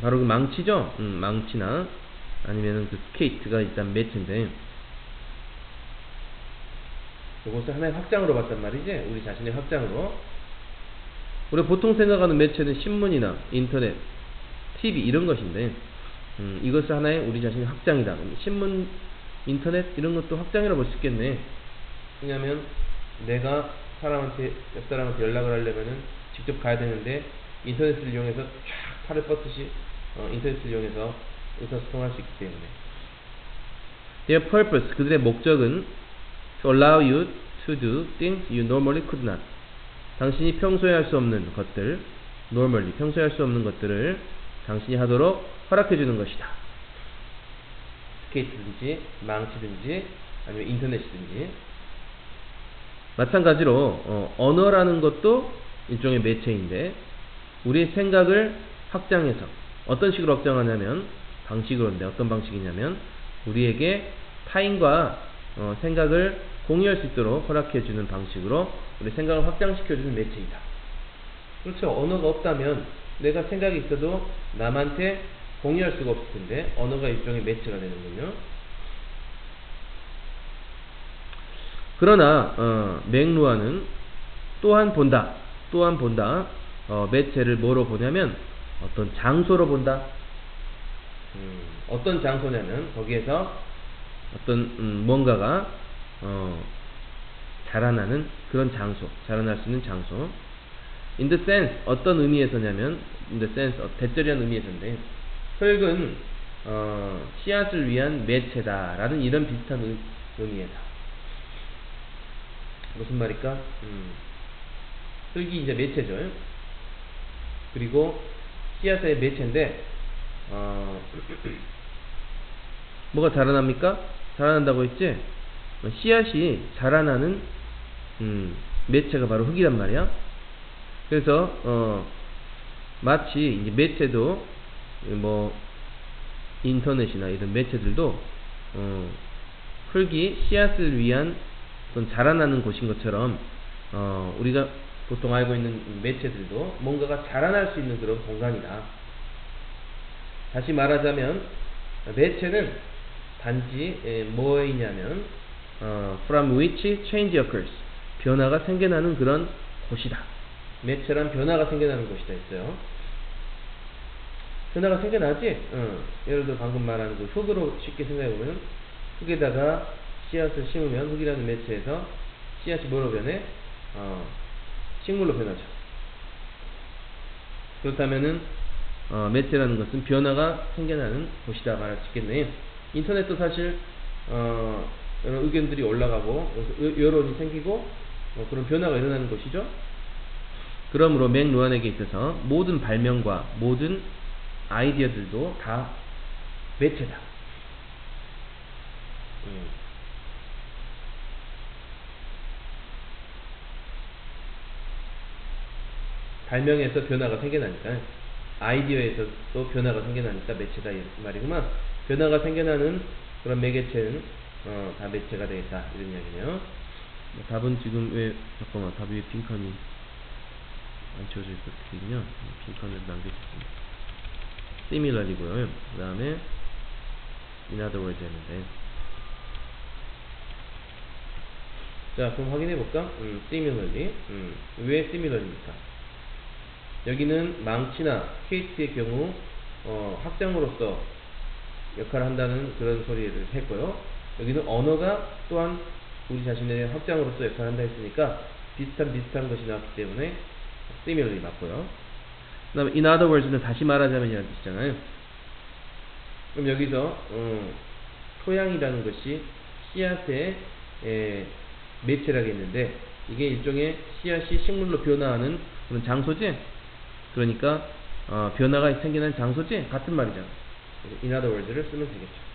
바로 그 망치죠? 망치나 아니면은 그 스케이트가 일단 매체인데, 이것을 하나의 확장으로 봤단 말이지. 우리 자신의 확장으로. 우리가 보통 생각하는 매체는 신문이나 인터넷, TV 이런 것인데, 이것을 하나의 우리 자신의 확장이다. 신문, 인터넷 이런 것도 확장이라고 볼 수 있겠네. 왜냐면 내가 옆 사람한테 연락을 하려면은 직접 가야 되는데 인터넷을 이용해서 쫙 팔을 뻗듯이 인터넷을 이용해서 의사소통할 수 있기 때문에. Their purpose, 그들의 목적은 to allow you to do things you normally could not. 당신이 평소에 할 수 없는 것들, normally 평소에 할 수 없는 것들을 당신이 하도록 허락해 주는 것이다. 스케이트든지 망치든지 아니면 인터넷이든지. 마찬가지로 언어라는 것도 일종의 매체인데, 우리의 생각을 확장해서 어떤 식으로 확장하냐면 방식으로인데, 어떤 방식이냐면 우리에게 타인과 생각을 공유할 수 있도록 허락해주는 방식으로 우리 생각을 확장시켜주는 매체이다. 그렇죠. 언어가 없다면 내가 생각이 있어도 남한테 공유할 수가 없을 텐데 언어가 일종의 매체가 되는군요. 그러나 맥루안은 또한 본다. 매체를 뭐로 보냐면 어떤 장소로 본다. 어떤 장소냐면 거기에서 어떤 뭔가가 자라나는 그런 장소, 자라날 수 있는 장소. In the sense, 어떤 의미에서냐면 in the sense, 대절이라는 의미에서인데, 흙은 씨앗을 위한 매체다라는 이런 비슷한 의미에서. 무슨 말일까? 흙이 이제 매체죠. 그리고 씨앗의 매체인데 뭐가 자라납니까? 자라난다고 했지? 씨앗이 자라나는 매체가 바로 흙이란 말이야. 그래서 마치 이제 매체도 뭐 인터넷이나 이런 매체들도 흙이 씨앗을 위한 어떤 자라나는 곳인 것처럼 우리가 보통 알고 있는 매체들도 뭔가가 자라날 수 있는 그런 공간이다. 다시 말하자면 매체는 단지 뭐에 있냐면 from which change occurs, 변화가 생겨나는 그런 곳이다. 매체란 변화가 생겨나는 곳이다 했어요. 변화가 생겨나지? 예를 들어 방금 말하는 그 흙으로 쉽게 생각해보면 흙에다가 씨앗을 심으면 흙이라는 매체에서 씨앗이 뭐로 변해? 식물로 변하죠. 그렇다면은 매체라는 것은 변화가 생겨나는 곳이다 말할 수 있겠네요. 인터넷도 사실 여러 의견들이 올라가고 여론이 생기고 그런 변화가 일어나는 곳이죠. 그러므로 맥루한에게 있어서 모든 발명과 모든 아이디어들도 다 매체다. 발명에서 변화가 생겨나니까, 아이디어에서도 변화가 생겨나니까 매체다 이 말이구만. 변화가 생겨나는 그런 매개체는 다 매체가 되겠다 이런 이야기네요. 답은 지금 왜 잠깐만, 답 위에 빈칸이 안 채워져 있어. 어떻게 있냐? 빈칸을 남겨줬습니다. similar이고요. 그 다음에 in other words 했는데, 자 그럼 확인해 볼까? similarly. 왜 similar입니까? 여기는 망치나 케이트의 경우 확장으로서 역할을 한다는 그런 소리를 했고요. 여기는 언어가 또한 우리 자신의 확장으로서 역할을 한다 했으니까 비슷한 것이 나왔기 때문에 similarly 맞고요. 그 다음에 in other words는 다시 말하자면 이라는 뜻이잖아요. 그럼 여기서 토양이라는 것이 씨앗의 매체라겠는데, 이게 일종의 씨앗이 식물로 변화하는 그런 장소지. 그러니까 변화가 생기는 장소지. 같은 말이잖아. in other words를 쓰면 되겠죠.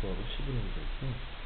그거하고 11을 해야 되겠구나.